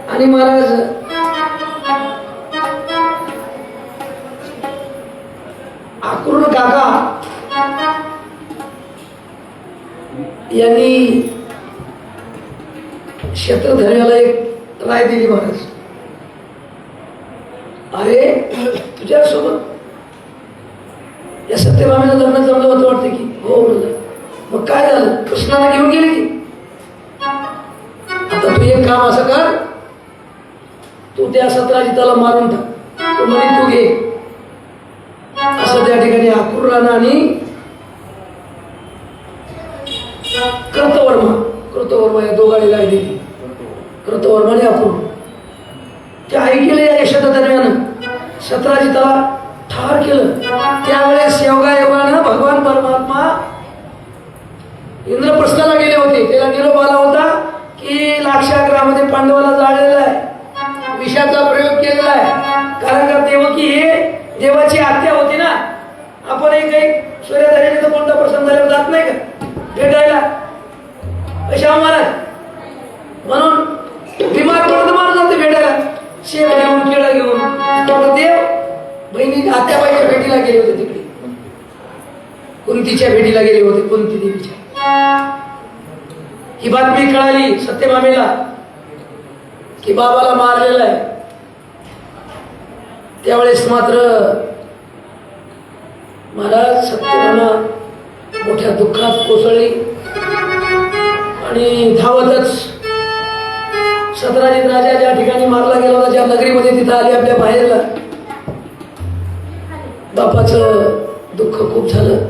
आणि महाराज अक्रूर काका यांनी शतधन्याला एक राय दिली. महाराज, अरे तुझ्यासोबत या सत्यभामेला लग्न जमलं होतं वाटतं की, हो म्हणलं. मग काय झालं, कृष्णाला घेऊन गेली की. आता तू एक काम असं कर, तू त्या सत्राजिताला मारून टाक, तो म्हणे तू घे. असं त्या ठिकाणी अक्रूरानं आणि कृतवर्मा या दोघांनी राय दिली. कृतवर्मा आणि अक्रूर त्या ऐकले या शतधन्यानं सत्राजिताला ठार केलं. त्यावेळेस योगायोगानं भगवान परमात्मा इंद्रप्रस्थाला गेले होते. त्याला निरोप आला होता की लाक्षागृहामध्ये पांडवाला जाळलेला आहे, विषाचा प्रयोग केलेला आहे. कारण का देवकी हे देवाची आज्ञा होती ना. आपण काही सूर्यधारीचा कोणता प्रसंग झाल्यावर जात नाही का भेटायला, कशा महाराज, म्हणून बिमार पडत मार जाते भेटायला, शेव घेऊन केळं घेऊन. देव बहिणी आत्याबाईच्या भेटीला गेले होते, तिकडे कुंतीच्या भेटीला गेले होते, कुंती देवीच्या. ही बातमी कळाली सत्यभामेला की बाबाला मारलेला आहे. त्यावेळेस मात्र महाराज सत्यभामा मोठ्या दुःखात कोसळली आणि धावतच सत्राजित राजा ज्या ठिकाणी मारला गेला होता, ज्या नगरीमध्ये, तिथं आली आपल्या बाहेरला. बापाचं दुःख खूप झालं.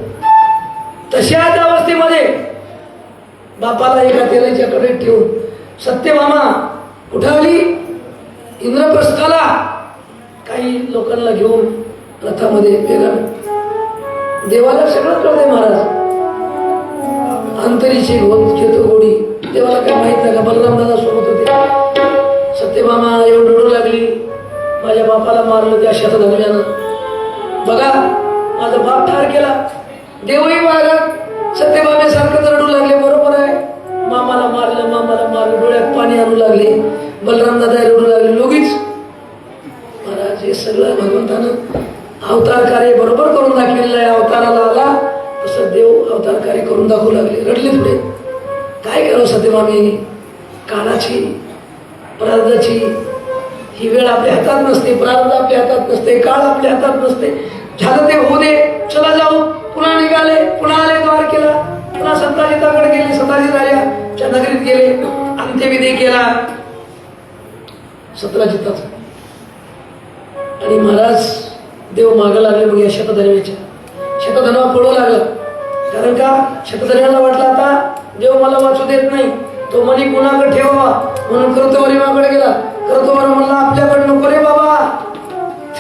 तशाच अवस्थेमध्ये बापाला एका तेलाच्याकडे ठेवून सत्यभामा कुठं आली, इंद्रप्रस्थाला. काही लोकांना घेऊन रथामध्ये वेगानं. देवाला सगळं कळतंय महाराज, अंतरीची घेतो गोडी. देवाला काय माहित नाही का, बलराम दादा सोबत होते. सत्यभामा येऊन रडू लागली, माझ्या बापाला मारलं त्या शतधन्यानं, बघा माझा बाप ठार केला. देवही मागत सत्यभामेसारखं रडू लागले, बरोबर आहे, मामाला मारलं, डोळ्यात पाणी आणू लागले. बलराम दादा रडू लागले. लोगीच महाराज हे सगळं भगवंतानं अवतार कार्य बरोबर करून दाखवलेलं आहे. अवताराला आला तसं देव अवतार कार्य करून दाखवू लागले. रडले थोडे. काय करावं सत्यभामी, काळाची प्रारब्धाची ही वेळ आपल्या हातात नसते, प्रारब्ध आपल्या हातात नसते, काळ आपल्या हातात नसते. झालं ते होऊ दे, चला जाऊ. पुन्हा निघाले, पुन्हा आले द्वारकेला, पुन्हा सत्राजिताकडे गेले, सत्राजित राजाच्या नगरीत गेले, अंत्यविधी केला सत्राजिताचा. आणि महाराज देव मागं लागले मग या शतधन्वाच्या. शतधन्वा पळू लागला. कारण का शतधन्वाला वाटलं आता देव मला वाचू देत नाही, तो मनी कुणाकडे ठेवावा म्हणून कर्तवरिमाकडे गेला. कर्तवर म्हणला आपल्याकडे नको रे बाबा,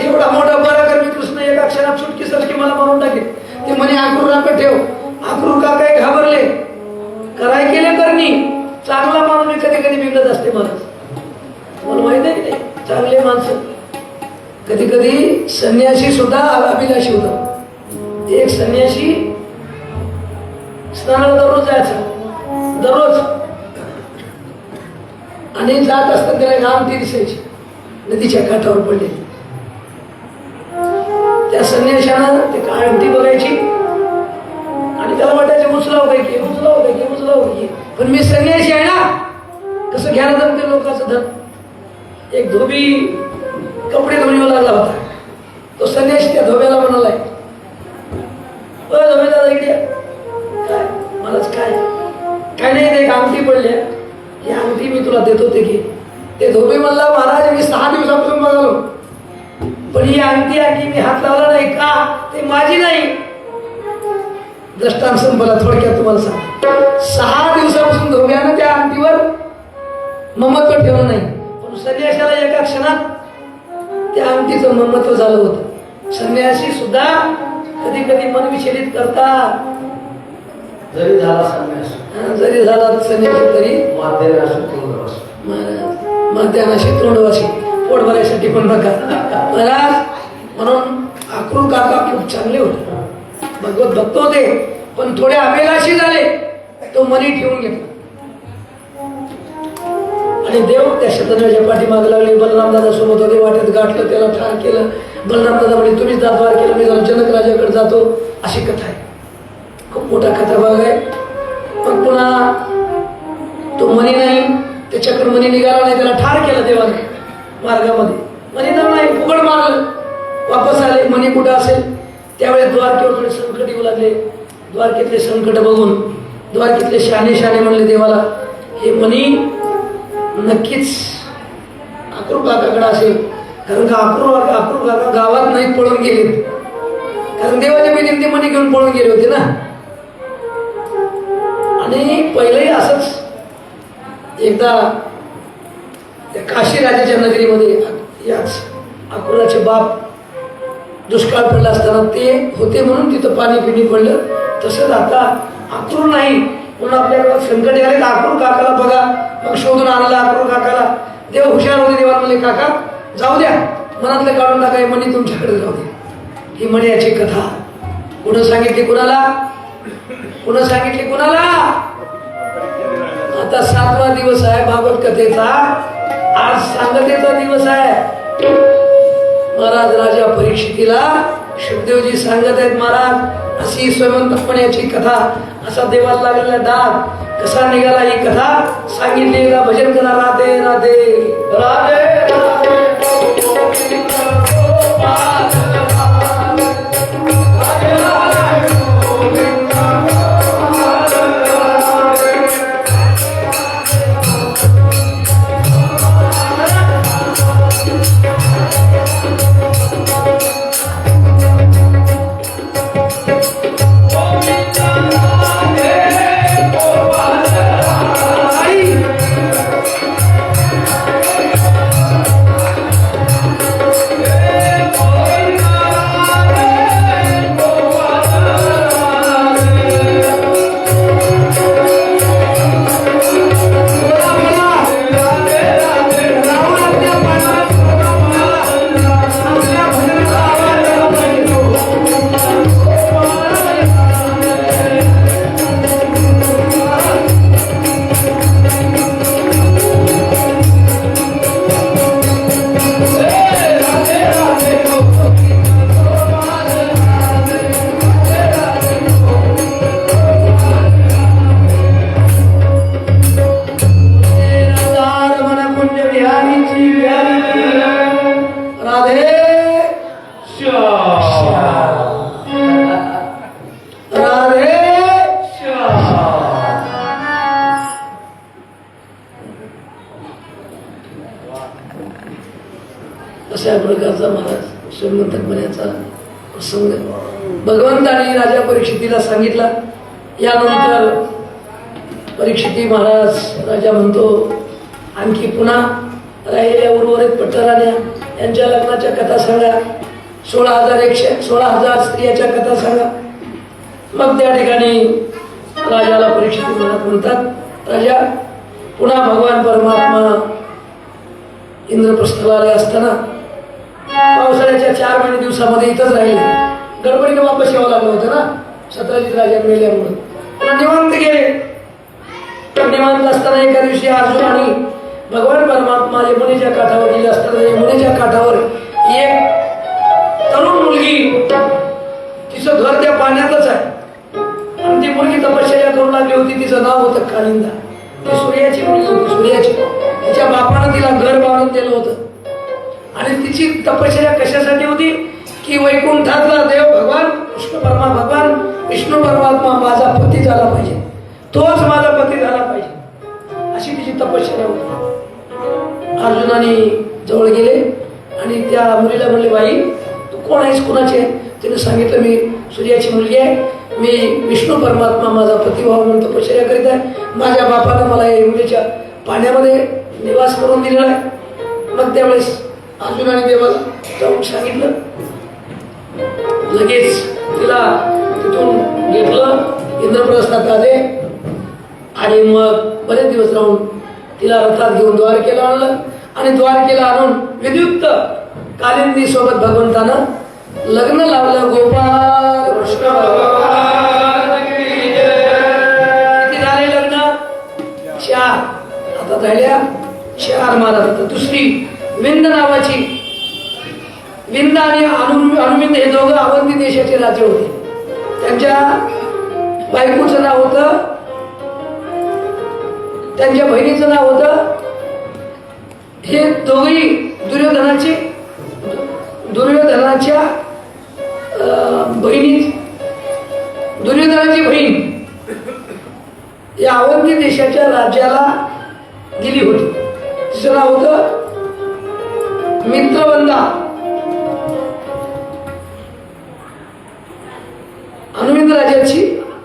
एवढा मोठा पराक्रमी कृष्ण एका क्षणात सुटकी सरकी मला मारून टाकेल. ते म्हणे अक्रूराकडे ठेव. अक्रूर का काय घाबरले, कराय केले करणी. चांगला माणूस कधी कधी बिघडत असते महाराज, तुम्हाला माहित आहे की नाही. चांगले माणसं कधी कधी संन्यासी सुद्धा अभिलाषी होता. एक संन्यासी स्नानाला दररोज जायचा, दररोज. आणि जात असताना त्याला घाम ती दिसायची, नदीच्या काठावर पडले. त्या संन्याशानं ते काळवटी बघायची आणि त्याला वाटायचं उचलाव काय की, उचलाव काय की, उचलाव काय की. पण मी संन्यासी आहे ना, कसं घ्यायला जमते लोकांचं धन. एक धोबी कपडे धुणीवर लागला होता. तो संन्यासी त्या धोब्याला म्हणालाय, धोबे दादा इकडे काय मलाच काय काय नाही, ते एक अंगठी पडली, ही अंगठी मी तुला देतो ते घे. ते धोबी म्हणला महाराज मी 6 दिवसापासून बघालो, पण ही अंगठी आणखी मी हात लावला नाही का, ते माझी नाही. दृष्टांत संपला. थोडक्यात तुम्हाला सांग, 6 दिवसापासून धोब्यानं त्या अंगठीवर ममत्व ठेवलं नाही, पण संन्यासाला एका क्षणात त्या अंगठीचं ममत्व झालं होतं. संन्यासी सुद्धा कधी कधी मन विचलित करतात. जरी झाला संन्यास, जरी झाला संन्यासी तरी माध्यानाशी तोंडवाशी, पोट भरायसाठी पण नका महाराज. म्हणून अक्रूर काका खूप चांगले होते, भगवत भक्त होते, पण थोडे अभिलाषी झाले. तो मनी ठेवून घेतला आणि देव त्या शतधन्वाच्या पाठीमागे लागले. बलराम दादा सोबत होते, वाटेत गाठलं, त्याला ठार केलं. बलराम दादा म्हणजे तुम्हीच जातवार केलं, मी जरा जनक राजाकडे जातो. अशी कथा आहे, खूप मोठा कथा भाग आहे. मग पुन्हा तो मनी नाही, त्याच्याकडे मनी निघाला नाही, त्याला ठार केलं देवाने मार्गामध्ये. मनी तर नाही, फुकट मारलं. वापस आले, मनी कुठं असेल. त्यावेळेस द्वारकेवर थोडे संकट येऊ लागले. द्वारकेतले संकट बघून द्वारकेतले शहाणे म्हणले देवाला, हे मनी नक्कीच अक्रूर काकाकडे असेल. कारण का अक्रूर काका गावात नाही, पळून गेले. कारण देवाच्या भीतीने ते मनी घेऊन पळून गेले होते ना. आणि पहिलंही असंच एकदा त्या काशी राजाच्या नगरीमध्ये याच अक्रूराचे बाप दुष्काळ पडला असताना ते होते म्हणून तिथं पाणी पिणी पडलं. तसंच आता अक्रूर नाही म्हणून आपल्याकडे संकट आले तर अक्रूर काकाला बघा. मग शोधून आणला अक्रूर काकाला. देव हुशार होते. देवाला म्हणले काका जाऊ द्या, मनातलं काढून टाका, मनी तुमच्याकडे जाऊ द्या. ही मण्याची कथा कुणं सांगितली कुणाला, कुणं सांगितली कुणाला. आता 7वा दिवस आहे भागवत कथेचा. आज सांगतेचा दिवस आहे. महाराज राजा परीक्षितीला शुकदेवजी सांगत आहेत, महाराज अशी स्वयंपण्याची कथा, असा देवाला लागलेला डाग कसा निघाला, ही कथा सांगितली. भजन करा. राधे राधे राधे राधे. Oh प्रकारचा महाराज श्रीमंत बण्याचा प्रसंग. भगवंताने राजा परीक्षितीला सांगितला. यानंतर परीक्षिती महाराज राजा म्हणतो आणखी पुन्हा राहिलेल्या उर्वरित पट्टराण्या यांच्या लग्नाच्या कथा सांगा. 16,000 स्त्रियाच्या कथा सांगा. मग त्या ठिकाणी राजाला परीक्षिती म्हणतात राजा पुन्हा भगवान परमात्मा इंद्रप्रस्थाला आले असताना पावसाळ्याच्या 4 महिने दिवसामध्ये इथंच राहिले. गडबडीने वापस यावं लागलं होतं ना सत्राजित राजा मेल्यामुळे. निवांत गेले. निवांत असताना एका दिवशी अर्जुन आणि भगवान परमात्मा यमुनेच्या काठावर गेले असताना यमुनेच्या काठावर एक तरुण मुलगी तिचं घर त्या पाण्यातच आहे आणि ती मुलगी तपश्चर्या करू लागली होती. तिचं नाव होतं कालिंदा. ती सूर्याची मुलगी होती. सूर्याची तिच्या बापानं तिला घर बांधून दिलं होतं आणि तिची तपश्चर्या कशासाठी होती की वैकुंठातला देव भगवान भगवान विष्णू परमात्मा माझा पती झाला पाहिजे, तोच माझा पती झाला पाहिजे अशी तिची तपश्चर्या होती. अर्जुनाने जवळ गेले आणि त्या मुलीला म्हणले बाई तू कोण आहेस, कुणाची आहे? तिने सांगितलं मी सूर्याची मुलगी आहे, मी विष्णू परमात्मा माझा पती व्हावा म्हणून तपश्चर्या करीत आहे. माझ्या बापानं मला या मुलीच्या पाण्यामध्ये निवास करून दिलेला आहे. मग त्यावेळेस अर्जुनाने देवाला जाऊन सांगितलं. लगेच तिला तिथून घेतलं, इंद्रप्रस्थात आले आणि मग बरेच दिवस राहून तिला रथात घेऊन द्वारकेला आणलं आणि द्वारकेला आणून विद्युक्त कालिंदी सोबत भगवंतानं लग्न लावलं. गोपाल कृष्ण भगवान की जय. किती झाले लग्न? 4. आता राहिल्या 4 महाराज. दुसरी विंद नावाची, विंद आणि अनुविंद हे दोघं अवंती देशाचे राजे होते. त्यांच्या बायकोचं नाव होतं, त्यांच्या बहिणीचं नाव होतं. हे दोघही दुर्योधनाच्या बहिणी, दुर्योधनाची बहीण या अवंती देशाच्या राज्याला गेली होती. तिचं नाव होतं मित्रवंदा. अनुविंद राजाची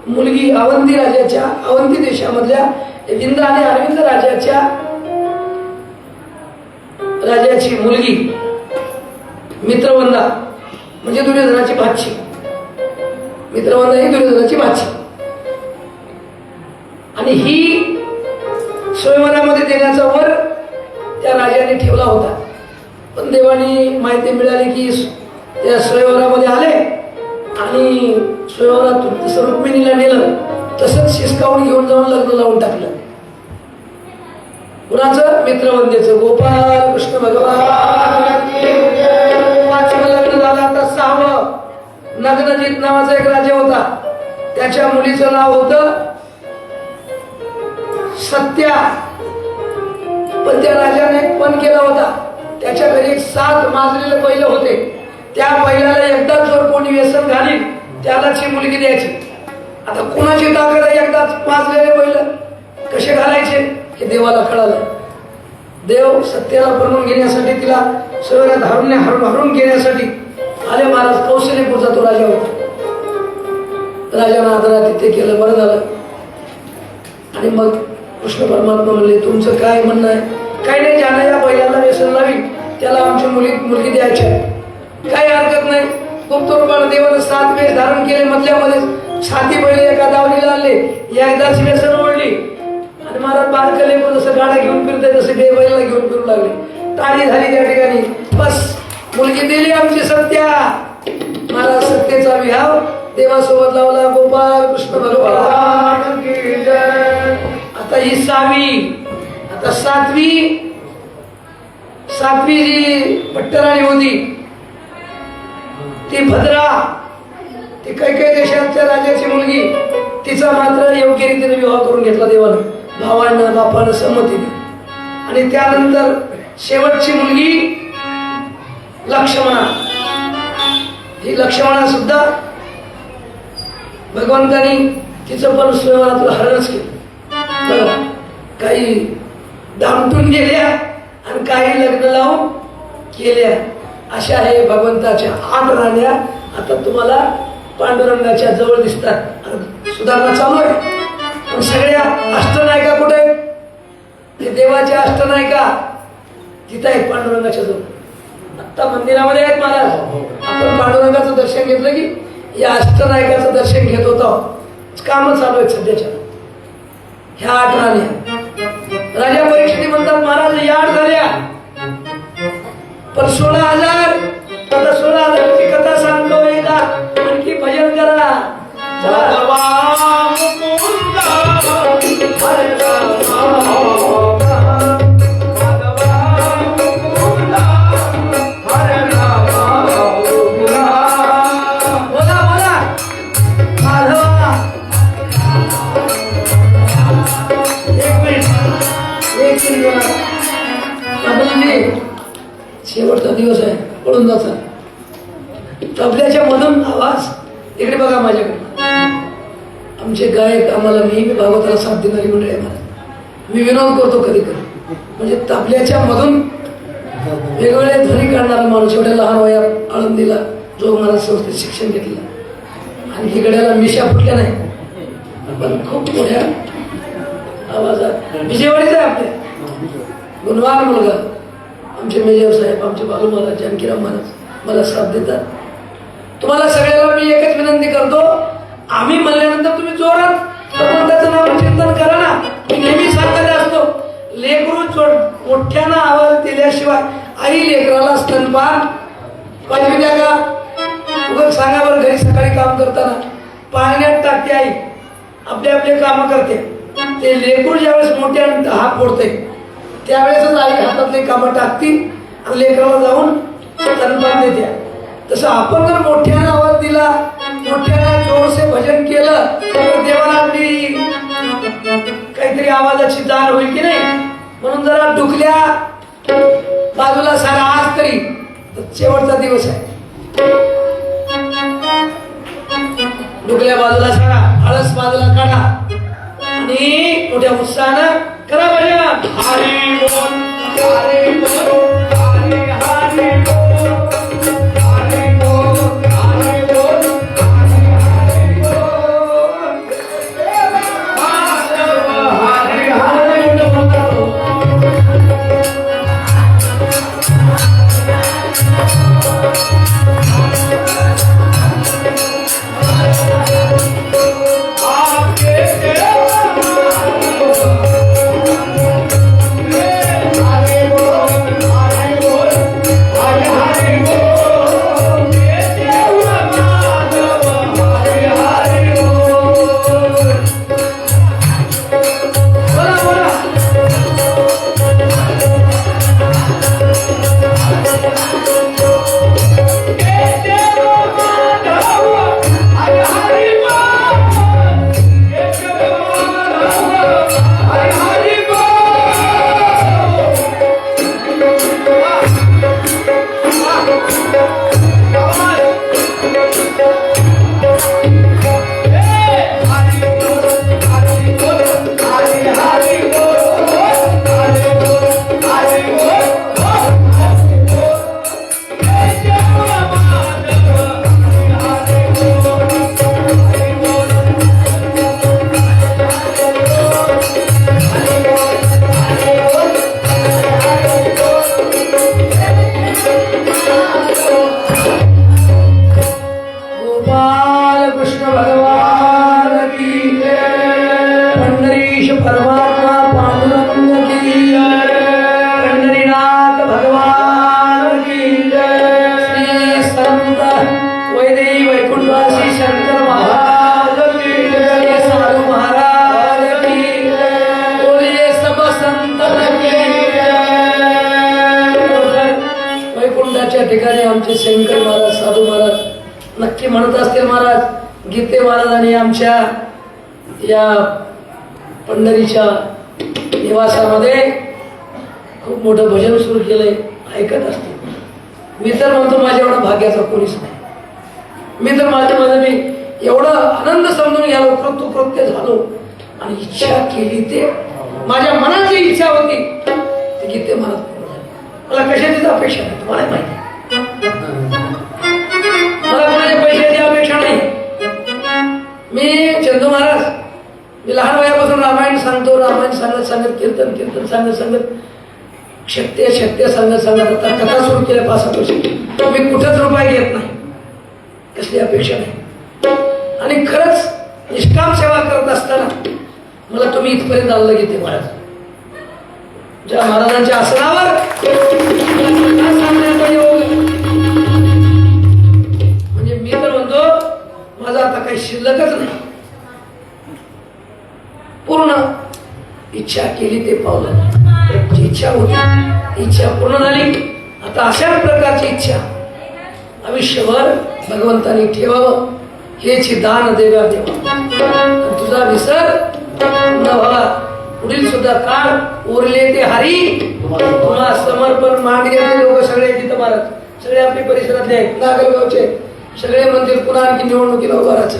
मुलगी अवंती राजाच्या, अवंती देशामधल्या विंद आणि अरविंद राजाच्या राजाची मुलगी मित्रवंदा म्हणजे दुर्योधनाची भाची. मित्रवंदा ही दुर्योधनाची भाची आणि ही स्वयंवरामध्ये देण्याचा वर त्या राजाने ठेवला होता. पण देवानी माहिती मिळाली की त्या स्वयंवरामध्ये आले आणि स्वयंवरात जसं रुक्मिणीला नेलं तसंच शिस्कावून घेऊन जाऊन लग्न लावून टाकलं. कुणाचं? मित्रवंदेचं. गोपाल कृष्ण भगवान. 5वं लग्न झालं. आता 6वं. नग्नजित नावाचा एक राजा होता. त्याच्या मुलीचं नाव होतं सत्या. पण त्या राजाने एक पण केला होता. त्याच्या घरी एक 7 माजलेले बैल होते. त्या बैलाला एकदाच जर कोणी व्यसन घालील त्यालाच ही मुलगी द्यायची. आता कोणाची ताकद आहे एकदाच माजलेले बैल कसे घालायचे हे देवाला कळालं. देव सत्याला बनवून घेण्यासाठी, तिला सगळ्यात हरून घेण्यासाठी आले महाराज. कौशल्यपूरचा तो राजा होता. राजानं आदरा तिथे केलं. बरं झालं. आणि मग कृष्ण परमात्मा म्हणले तुमचं काय म्हणणं आहे? काही नाही, ज्याला या बैलाला व्यसन लावी त्याला आमची मुलगी द्यायची आहे. काही हरकत नाही. गुप्त रूपाने देवानं 7 वेश धारण केले. मधल्यामध्ये 7 बैल एका दावणीला आणले. एकदाच व्यसन ओढली आणि महाराज बारकले पण जसं गाड्या घेऊन फिरते तसे बैलाला घेऊन फिरू लागले. टाळी झाली त्या ठिकाणी. बस मुलगी दिली आमची सत्या. महाराज सत्तेचा विहाव देवासोबत लावला. गोपाल कृष्ण भगवान की जय. आता ही 6वी. आता 7वी जी भट्टराणी होती ती भद्रा, ती काही देशाच्या राजाची मुलगी. तिचा मात्र योग्य रीतीने विवाह करून घेतला देवानं, भावानं बापानं संमतीने. आणि त्यानंतर शेवटची मुलगी लक्ष्मणा. ही लक्ष्मणा सुद्धा भगवंतानी तिचं पण स्वयंवरातलं हरणच केलं. काही दामटून गेल्या आणि काही लग्न लावून केल्या. अशा हे भगवंताच्या 8 राण्या आता तुम्हाला पांडुरंगाच्या जवळ दिसतात. सुधारणा चालू आहे. पण सगळ्या अष्टनायिका कुठे आहेत? ते देवाच्या अष्टनायिका तिथं आहेत पांडुरंगाच्या जवळ. आता मंदिरामध्ये आहेत महाराज. आपण पांडुरंगाचं दर्शन घेतलं की या अष्टनायकाचं दर्शन घेत होतो. कामं चालू आहेत सध्याच्या. ह्या 8 राण्या राजा परीक्षित म्हणतात महाराज या 8 झाल्या पण 16,000. आता 16,000ची कथा सांगतो एकदा. आणखी भजन करा. शेवटचा दिवस आहे. पळून जायचा. तबल्याच्या मधून आवाज. इकडे बघा माझ्याकडे. आमचे गायक आम्हाला नेहमी भागवताला साथ देणारी मंडळी आहे. मी विनोद करतो कधी कधी. म्हणजे तबल्याच्या मधून वेगवेगळे ध्वनी काढणारा माणूस. एवढ्या लहान वयात आळंदीला जोग महाराज संस्थेत शिक्षण घेतलं. आणि इकड्याला मिशा फुटल्या नाही. पण खूप मोठ्या आवाजात विजयवाडीचा आहे आपल्या. गुणवान मुलगा. आमचे मेजर साहेब, आमचे बालू महाराज, जानकीराम महाराज मला साथ देतात. तुम्हाला सगळ्याला मी एकच विनंती करतो. आम्ही म्हणल्यानंतर तुम्ही जोरात भगवंताचं नाम चिंतन करा ना. मी नेहमी सांगत असतो लेकरू मोठ्यानं आवाज दिल्याशिवाय आई लेकराला स्तनपान पाहिजे द्या का? उगाच सांगा बरं. घरी सकाळी काम करताना पाण्यात टाकते आई. आपले आपले काम करते. ते लेकरू ज्यावेळेस मोठ्यानं हात फोडते त्यावेळेसच आई हातातले कामं टाकती आणि लेकराला जाऊन स्तनपान देत्या. तसं आपण जर मोठ्यानं आवाज दिला, मोठ्यानं जोरसे भजन केलं तर देवाला आपली काहीतरी आवाजाची जाण होईल की नाही. म्हणून जरा डुकल्या बाजूला सारा. आज तरी शेवटचा दिवस आहे. डुकल्या बाजूला सारा, आळस बाजूला काढा आणि मोठ्या उत्साहानं करा भजन. हरी बोल, हरी बोल, हरी हरी बोल, हरी बोल, हरी बोल, हरी बोल, हरी हरी बोल. ठिकाणी आमचे शंकर महाराज, साधू महाराज नक्की म्हणत असतील महाराज. गीते महाराजांनी आमच्या या पंढरीच्या निवासामध्ये खूप मोठं भजन सुरू केलंय. ऐकत असते. मी तर म्हणतो माझ्या एवढा भाग्याचा कोणीच नाही. मी तर माझ्या मी एवढं आनंद समजून गेलो, कृत्य झालो आणि इच्छा केली ते माझ्या मनाची इच्छा होती ते गीते महाराज. मला कशाचीच अपेक्षा नाही, तुम्हाला माहिती. मला कोणाच्या पैशाची अपेक्षा नाही. मी चंदू महाराज, मी लहान वयापासून रामायण सांगतो, रामायण सांगत सांगत कीर्तन कीर्तन सांगत सांगत शक्य शक्य सांगत सांगत आता कथा सुरू केल्या 5-7 वर्ष. मी कुठंच रुपये घेत नाही, कसली अपेक्षा नाही. आणि खरंच निष्काम सेवा करत असताना मला तुम्ही इथपर्यंत आणलं घेते महाराज. ज्या महाराजांच्या आसनावर मला सांगण्याचा योग, म्हणजे मी तर म्हणतो माझा आता काही शिल्लकच नाही. पूर्ण इच्छा केली ते पावलं, जी इच्छा होती इच्छा पूर्ण झाली. आता अशाच प्रकारची इच्छा आयुष्यभर भगवंतानी ठेवावं, हेची दान देवा देवा. तुझा विसर न व्हावा. पुढील सुद्धा काळ उरले ते हरी तुम्हा समर्पण. मांडगेचे लोक सगळे तिथं महाराज, सगळे आपल्या परिसरातले आहेत, नागरगावचे सगळे मंदिर. पुन्हा आणखी निवडणुकीला उभा राहायचं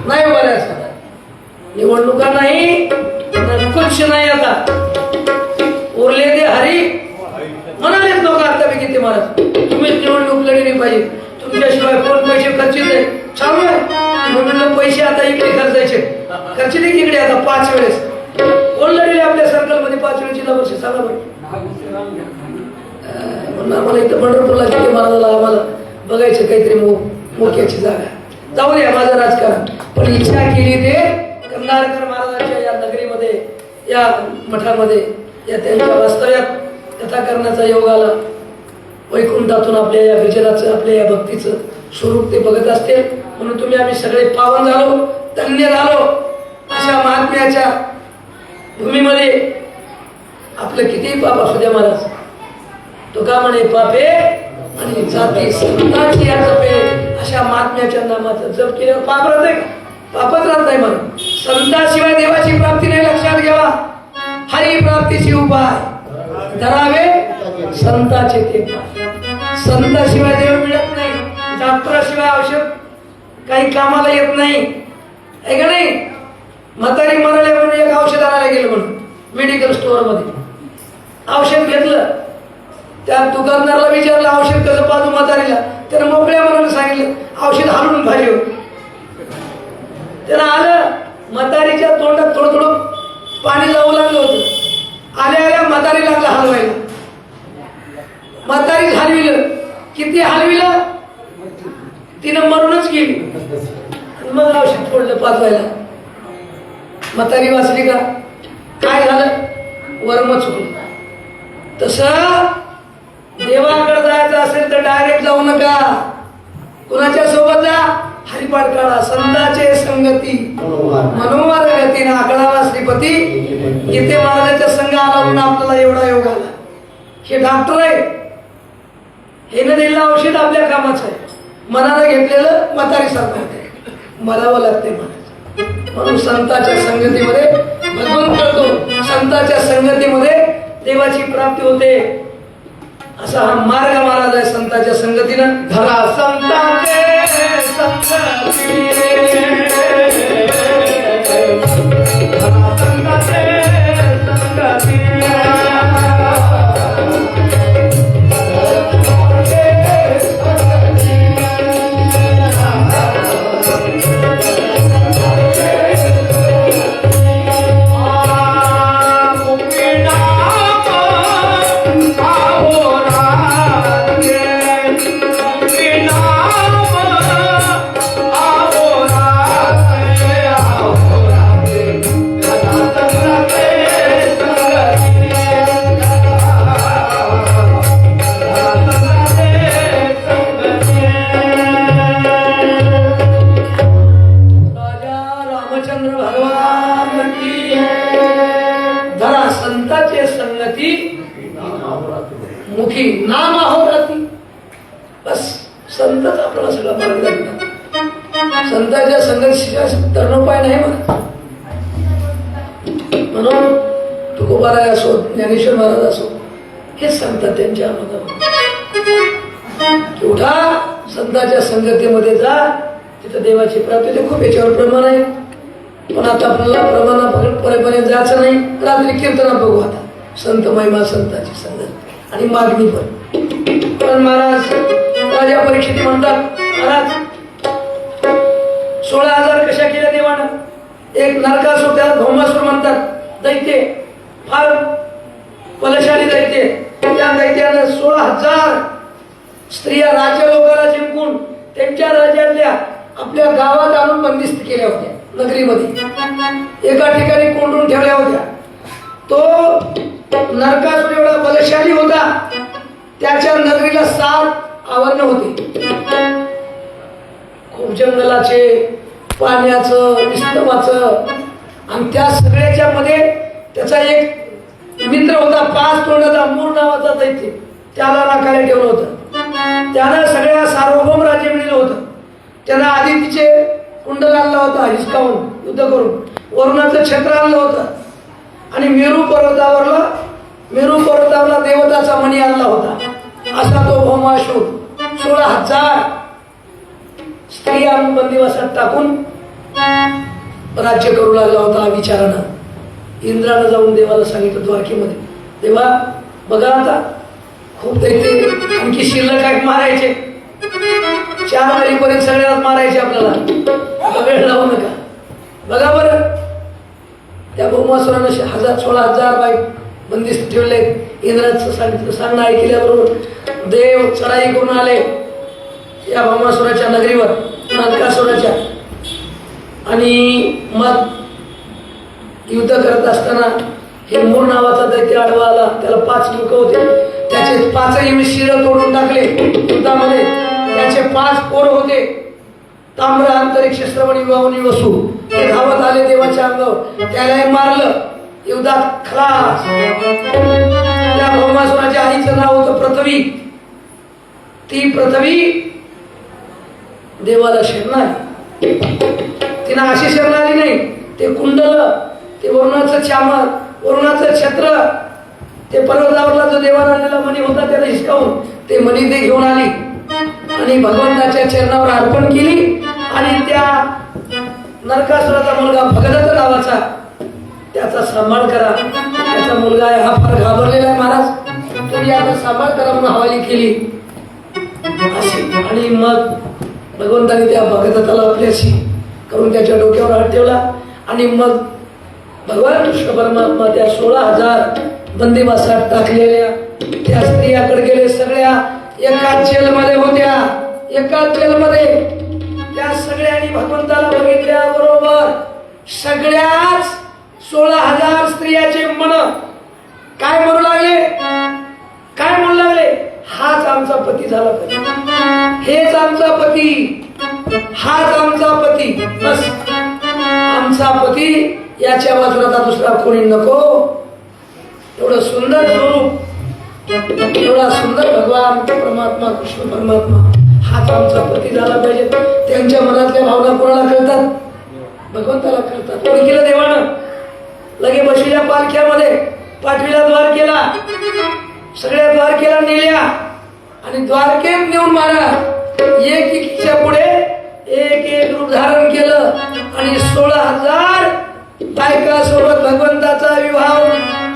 नाही, उभा राहायचं निवडणुका नाही, कुछ नाही. आता उरले ते हरी म्हणालेच लोक. आता बी किती महाराज तुम्हीच निवडणूक लढली पाहिजे, तुमच्याशिवाय कोण पैसे खर्चित नाही. चालू आहे म्हणून पैसे आता इकडे खर्चायचे, खर्चिले इकडे आता 5 वेळेस. कोण लढले आपल्या सर्कलमध्ये 5 वेळेची वर्ष सांगा बरं. म्हणून आम्हाला इथं पंढरपूरला किती महाराजाला आम्हाला बघायचं काहीतरी मोक्याची जागा. जाऊ द्या माझं राजकारण, पण इच्छा केली ते कंधारकर महाराजांच्या या नगरीमध्ये, या मठामध्ये, या त्यांच्या वास्तव्यात कथा करण्याचा योग आला. वैकुंठातून आपल्या या विचाराचं, आपल्या या भक्तीचं स्वरूप ते बघत असते. म्हणून तुम्ही आम्ही सगळे पावन झालो, धन्य झालो. अशा महात्म्याच्या भूमीमध्ये आपलं कितीही पाप असू द्या महाराज, तो का म्हणे पापे आणि जाती संतांची या जपे. अशा महात्म्याच्या नामाचा जप केल्यावर पाप राहत नाही, पापच राहत नाही. म्हणून संताशिवाय देवाची प्राप्ती नाही, लक्षात घ्यावा. हरी प्राप्तीची उपाय धरावे संताचे ते पाय. संताशिवाय देव मिळत नाही, डॉक्टराशिवाय औषध काही कामाला येत नाही, आहे का नाही. म्हातारी मराले म्हणून एक औषध आणायला गेलं म्हणून मेडिकल स्टोअर मध्ये, औषध घेतलं. त्या दुकानदाराला विचारलं औषध कसं पाजू म्हातारीला, त्यानं मोकळ्या मनानं सांगितलं औषध हालून भाजी होत. त्यानं आलं, म्हातारीच्या तोंडात थोडं थोडं पाणी लावू लागलं होतं. आल्या आल्या म्हातारी लागला हलवायला. म्हातारी हलविलं, किती हलविलं, तिनं मरूनच गेली. मग औषध फोडलं पाजवायला. म्हातारी वाचली का, काय झालं, वर्म चुकलं. तसं देवाकडे जायचं असेल तर डायरेक्ट जाऊ नका. कुणाच्या सोबत जा, हरिपाठ काढा. संताचे संगती मनोवार गतीने आकडावा श्रीपती. गीते महाराजांच्या संघ आला म्हणून आपल्याला एवढा योग आला. हे डॉक्टर आहे, हे न दिलेलं औषध आपल्या कामाचं आहे. मनानं घेतलेलं म्हातारी सारखं आहे, मरावं लागते महाराज. म्हणून संतांच्या संगतीमध्ये भगवंत करतो, संतांच्या संगतीमध्ये देवाची प्राप्ती होते. असा हा मार्ग महाराज आहे संतांच्या संगतीनं. धरा संतांचे संगती, धरा संतांचे संगती. मुखी नाम अहोराती. बस संतच आपल्याला सगळा मार्ग दाखवतात. संतांच्या संघर्षाशिवाय तरणोपाय नाही म्हणा. म्हणून तुकोबाराय असो, ज्ञानेश्वर महाराज असो, हेच सांगतात त्यांच्या अनुभवात. उठा संतांच्या संगतीमध्ये जा, तिथं देवाची प्राप्ती. खूप याच्यावर प्रमाण आहे, पण आता आपल्याला प्रमाणापणे जायचं नाही. रात्री कीर्तनात बघू आता संत महिमा, संतांची संगत आणि मागणी पण. महाराज राजा परीक्षित म्हणतात, महाराज 16,000 कशा केल्या देवानं? एक नरकासुर, त्याला भौमासुर म्हणतात, दैत्य, फार बलशाली दैत्य. त्या दैत्यानं 16,000 स्त्रिया राज्य लोकांना जिंकून त्यांच्या राज्यातल्या आपल्या गावात आणून बंदिस्त केल्या होत्या. नगरीमध्ये एका ठिकाणी कोंडून ठेवल्या होत्या. तो नरकासुर एवढा बलशाली होता, त्याच्या नगरीला 7 आवरण होते. खूप जंगलाचे, पाण्याचं, विस्तवाचं, आणि त्या सगळ्याच्या मध्ये त्याचा एक मित्र होता, 5 तोंडाचा मूर नावाचा दैत्य. त्याला राखायला ठेवलं होतं. त्यानं सगळ्या सार्वभौम राज्य मिळलं होतं. त्यानं आदितीचे कुंडल आणला होता हिसकावून युद्ध करून, वरुणाचं छत्र आणलं होतं, आणि मेरू पर्वतावरला देवताचा मणी आणला होता. असा तो भौमासूर 16,000 स्त्रिया बंदिवासात टाकून राज्य करू लागला होता विचारानं. इंद्रानं जाऊन देवाला सांगितलं द्वारकेमध्ये, देवा बघा आता खूप दैत्य आणखी शिल्लक आहेत, मारायचे 4 महिन्यापर्यंत सगळ्यात मारायचे आपल्याला, वेळ लावू नका. बघा बरं, त्या भौमासुरानं 16,000 बाई बंदिस्त ठेवले. इंद्राचं सांगितलं, सांगणं ऐकल्याबरोबर देव चढाई करून आले या भौमासुराच्या नगरीवर, नरकासुराच्या. आणि मग युद्ध करत असताना हे मूर नावाचा दैत्य आडवा आला. त्याला 5 मुख होते, त्याचे 5ही शिर तोडून टाकले युद्धामध्ये. त्याचे 5 पोर होते, ताम्र, अंतरिक्ष, श्रवणी, वाहुनी, वसू. ते धावत आले देवाच्या अंगावर, त्यालाही मारलं युद्धात खलास. त्या भौमासुराच्या आईचं नाव होतं पृथ्वी. ती पृथ्वी देवाला शरणाली. तिनं अशी शरणाली नाही, ते कुंडल, ते वरुणाचं चामर, वरुणाचं छत्र, ते पर्वतावरला जो देवाला आणलेला मणी होता त्याला हिसकावून ते मणी ते घेऊन आली आणि भगवंताच्या चरणावर अर्पण केली. आणि त्या नरकासुराचा मुलगा भगदत्त नावाचा, त्याचा सांभाळ करा, त्याचा मुलगा आहे, हा फार घाबरलेला आहे महाराज, तुम्ही याचा सांभाळ करा म्हणून हवाली केली अशी. आणि मग भगवंताने त्या भगदत्ताला आपल्याशी करून त्याच्या डोक्यावर हात ठेवला. आणि मग भगवान कृष्ण परमात्मा त्या 16,000 बंदिवासात टाकलेल्या त्या स्त्रियाकडे गेले. सगळ्या एकाच जेलमध्ये होत्या, एकाच जेलमध्ये. त्या सगळ्यांनी भगवंताला बघितल्याबरोबर सगळ्याच 16,000 स्त्रियाचे मन काय म्हणू लागले, काय म्हणू लागले, हाच आमचा पती झाला पाहिजे, हेच आमचा पती, हाच आमचा पती, बस आमचा पती, याच्या बाजूला दुसरा कोणी नको. एवढं सुंदर स्वरूप, एवढा सुंदर भगवान परमात्मा, कृष्ण परमात्मा, हाच आमचा पती झाला पाहिजे. त्यांच्या मनातल्या भावना कोणाला कळतात? भगवंताला कळतात. कोणी केलं देवानं? लगे बशीच्या पालख्यामध्ये पाठवीला द्वारकेला, सगळ्या द्वारकेला नेल्या आणि द्वारकेत नेऊन महाराज एकीच्या पुढे एक रूप धारण केलं आणि 16,000 बायका सोबत भगवंताचा विवाह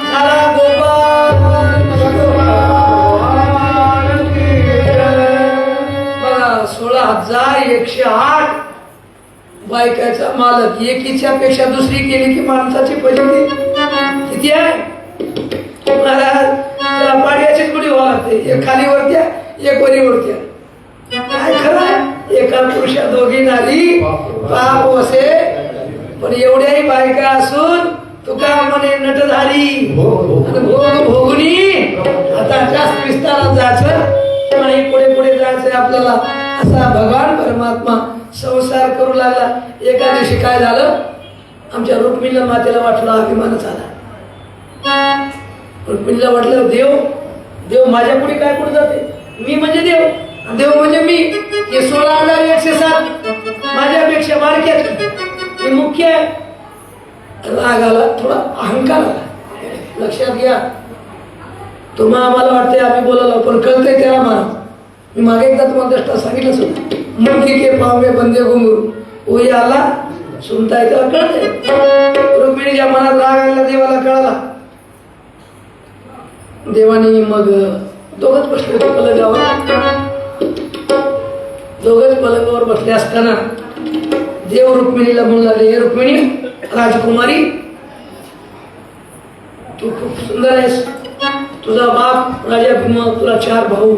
झाला. गोपाल बघा, 16,108 बायकाचा मालक. एकीच्या पेक्षा दुसरी केली की माणसाची फजिती किती आहे महाराज. त्याला पाड्याचीच गुढी व्हावं लागते, एक खाली वरत्या, एक वरी वरत्या. काय खरं, एका पुरुषा दोघी नारी पाप वसे. पण एवढ्याही बायका असून तुका म्हणे नटधारी आणि भोग भोगणी. आता जास्त विस्तारात जायचं आणि पुढे पुढे जायचंय आपल्याला. असा भगवान परमात्मा संसार करू लागला. एका दिवशी काय झालं, आमच्या रुक्मिणीला मातेला वाटलं अभिमानच आला. रुक्मिणीला वाटलं देव माझ्या पुढे काय पुढे जाते, मी म्हणजे देव, देव म्हणजे मी. हे 16,107 माझ्यापेक्षा बारक्यात, मी मुख्य आहे. राग आला, थोडा अहंकार आला. लक्षात घ्या, तुम्हाला आम्हाला वाटतंय आम्ही बोलायला, पण कळतंय त्याला मारा. मी मागे एकदा तुम्हाला दृष्टा सांगितलंच होतं, मुलगी के पाव में बंदे घुंगरू ओही आला सुनताय, त्याला कळतंय. रुक्मिणीच्या मनात राग आला, देवाला कळाला. देवाने मग दोघंच बसले होते पलंगावर. दोघच पलंगावर बसले असताना देव रुक्मिणीला म्हणू लागले, हे रुक्मिणी राजकुमारी, तू खूप सुंदर आहेस. तुझा बाप राजा भीम, तुला 4 भाऊ,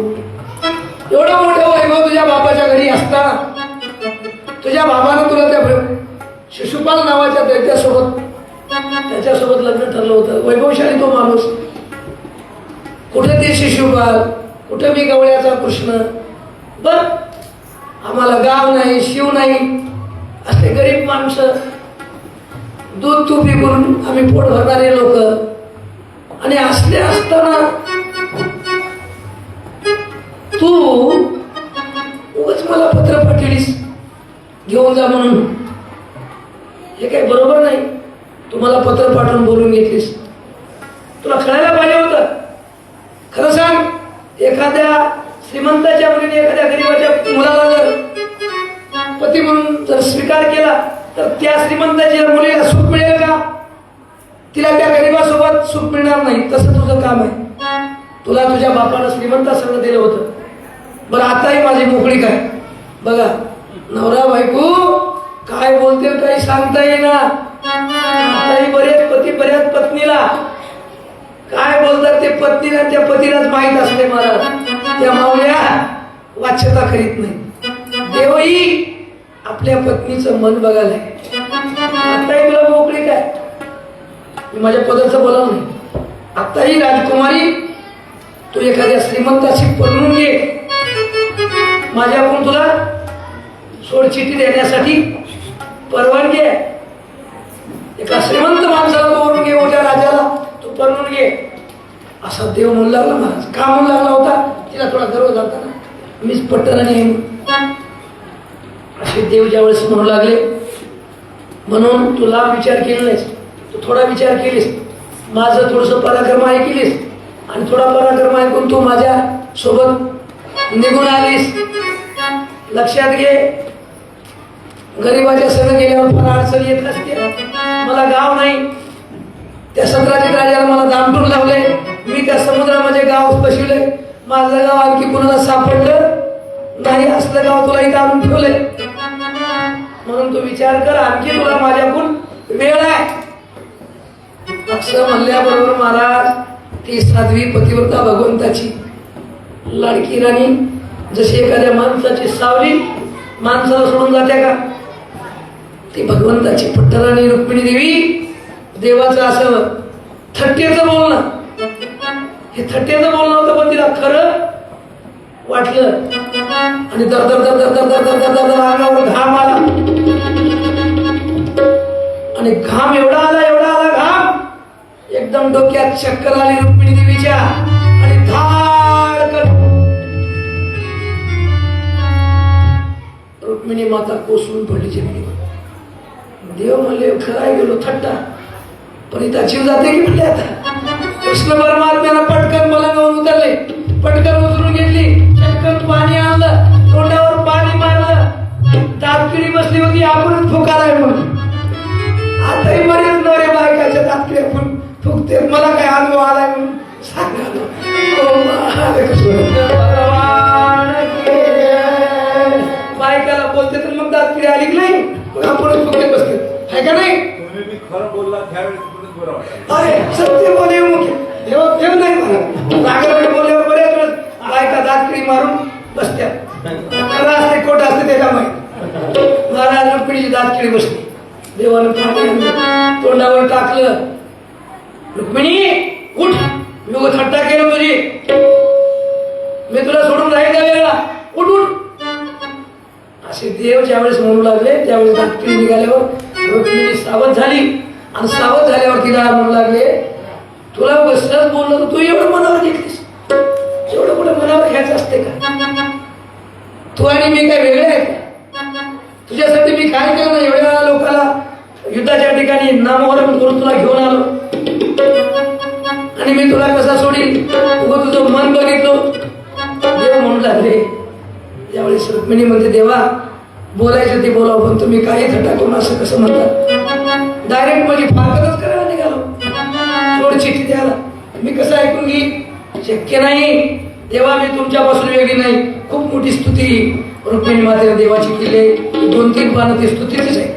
एवढं मोठं वैभव तुझ्या बापाच्या घरी असताना तुझ्या बाबानं तुला त्या शिशुपाल नावाच्या त्याच्यासोबत लग्न ठरलं होतं. वैभवशाली तो माणूस. कुठे ते शिशुपाल, कुठे मी गवळ्याचा कृष्ण. बर, आम्हाला गाव नाही, शिव नाही, असे गरीब माणसं, दूध तूप विकून आम्ही पोट भरणारे लोक. आणि असले असताना तू उगाच मला पत्र पाठवलीस घेऊन जा म्हणून. हे काही बरोबर नाही. तुम्हाला पत्र पाठवून बोलून घेतलीस. तुला कळायला पाहिजे होतं. खरं सांग, एखाद्या श्रीमंताच्या मुलीने एखाद्या गरीबाच्या मुलाला जर पती म्हणून जर स्वीकार केला तर त्या श्रीमंताच्या मुलीला सुख मिळेल का? तिला त्या गरीबासोबत सुख मिळणार नाही. तसं तुझं काम आहे. तुला तुझ्या बापानं श्रीमंतासंग दिलं होतं. बरं, आताही माझी मोकळी काय बघा. नवरा बायको काय बोलतील काही सांगता येईना. आताही बरेच पती बऱ्याच पत्नीला काय बोलतात ते पत्नीला त्या पतीलाच माहीत असते. महाराज, त्या मावल्या वाच्यता करीत नाही. देवही आपल्या पत्नीचं मन बघायला आहे. आताही तुला मोकळी काय, मी माझ्या पदाचं बोला नाही. आताही राजकुमारी, तू एखाद्या श्रीमंताशी पळून घे. माझ्याकडून तुला सोडचिठ्ठी देण्यासाठी परवानगी आहे. एका श्रीमंत माणसाला तू वरून घे, मोठ्या राजाला तू परवून घे, असा देव म्हणू लागला. महाराज का म्हणू लागला होता? तिला थोडा गर्व झाला ना, मीच पट्टराणी आहे. असे देव ज्यावेळेस म्हणू लागले, म्हणून तुला विचार केला नाहीस. तू थोडा विचार केलीस, माझं थोडस पराक्रम ऐकलीस, आणि थोडा पराक्रम ऐकून तू माझ्या सोबत निघून आलीस. लक्षात घे, गरीबाच्या सण गेल्यावर फार अडचण येत असते. मला गाव नाही, त्या सत्राजित राजाला मला दामटून लावले. मी त्या समुद्रामध्ये गाव बसवले. माझं गाव आणखी कुणाला सापडलं नाही. असलं गाव तुला इथं आणून ठेवले. म्हणून तू विचार कर, आणखी तुला माझ्याकडून वेळ आहे. असं म्हणल्याबरोबर महाराज, ती साध्वी पतिव्रता भगवंताची लाडकी राणी जशी एखाद्या माणसाची सावली माणसाला सोडून जाते का, ती भगवंताची पट्टराणी रुक्मिणी देवी. देवाचं असं थट्टेचं बोलणं, हे थट्टेचं बोलणं होतं, पण तिला खरं वाटलं. आणि दर दर दर दर दर दर दर दर दर अंगावर घाम आला. आणि घाम एवढा आला घाम, एकदम डोक्यात चक्कर आली रुक्मिणी देवीच्या. आणि धाडकन रुक्मिणी माता कोसळून पडली जमिनीवर. देव म्हणले खराय गेलो थट्टा, पण इथं जीव जाते की म्हणले. आता कृष्ण परमात्म्यानं पटकन पलंगावर उतरले, पटकन उतरून घेतली, चटकन पाणी आणलं, तोंडावर पाणी मारलं. दातकिडी बसली होती, आपणच फुकालाय म्हणून. आताही बरेच नवरे बायकाच्या दातकिड्या फुकते. मला काय अनुभव आलाय म्हणून सांगालो. बायकाला बोलते तर मग दातकिडी आली की नाही, मग आपणच फुकत बसते, आहे का नाही? खरं बोलला त्यावेळेस कुठेच बरं वाटतं. अरे सत्य बोले मुख्य देव नाही म्हणा. रागाने बोलल्यावर बऱ्याच वेळेस बायका दातकिडी मारून बसत्या. खरं असते खोटं असते त्याला माहित. महाराज रुक्मिणीची दातकिडी बसली. देवानं पाणी आणलं, तोंडावर टाकलं. रुक्मिणी उठ, मी थट्टा केलं तुझी, मी तुला सोडून राहील त्या वेळेला, उठ उठ. असे देव ज्यावेळेस म्हणू लागले त्यावेळेस दातकिडी निघाल्यावर रुक्मिणी सावध झाली. आणि सावध झाल्यावर तिला म्हणू लागले, तुला बसलाच बोललो तर तू एवढं मनावर घेतलीस. एवढं कुठं मनावर घ्यायचं असते का? तू आणि मी काय वेगळे आहे का? तुझ्यासाठी मी काय केलं ना, एवढ्या लोकांना युद्धाच्या ठिकाणी नामोहरम करून तुला घेऊन आलो, आणि मी तुला कसा सोडील? उगं तुझं मन बघितलं. देव म्हणू लागले त्यावेळेस रुक्मिणी म्हणते, देवा बोलायचं ते बोलावं, पण तुम्ही काही थट्टा करून असं कसं म्हणता? डायरेक्ट माझी फारकतच करायला निघालो, सोड चिठ्ठी द्यायला. मी कसं ऐकून घेईन? शक्य नाही. तेव्हा मी तुमच्यापासून वेगळी नाही. खूप मोठी स्तुती रुक्मिणी मातेने देवाची केले 2-3 पानं ती स्तुतीचीच आहे.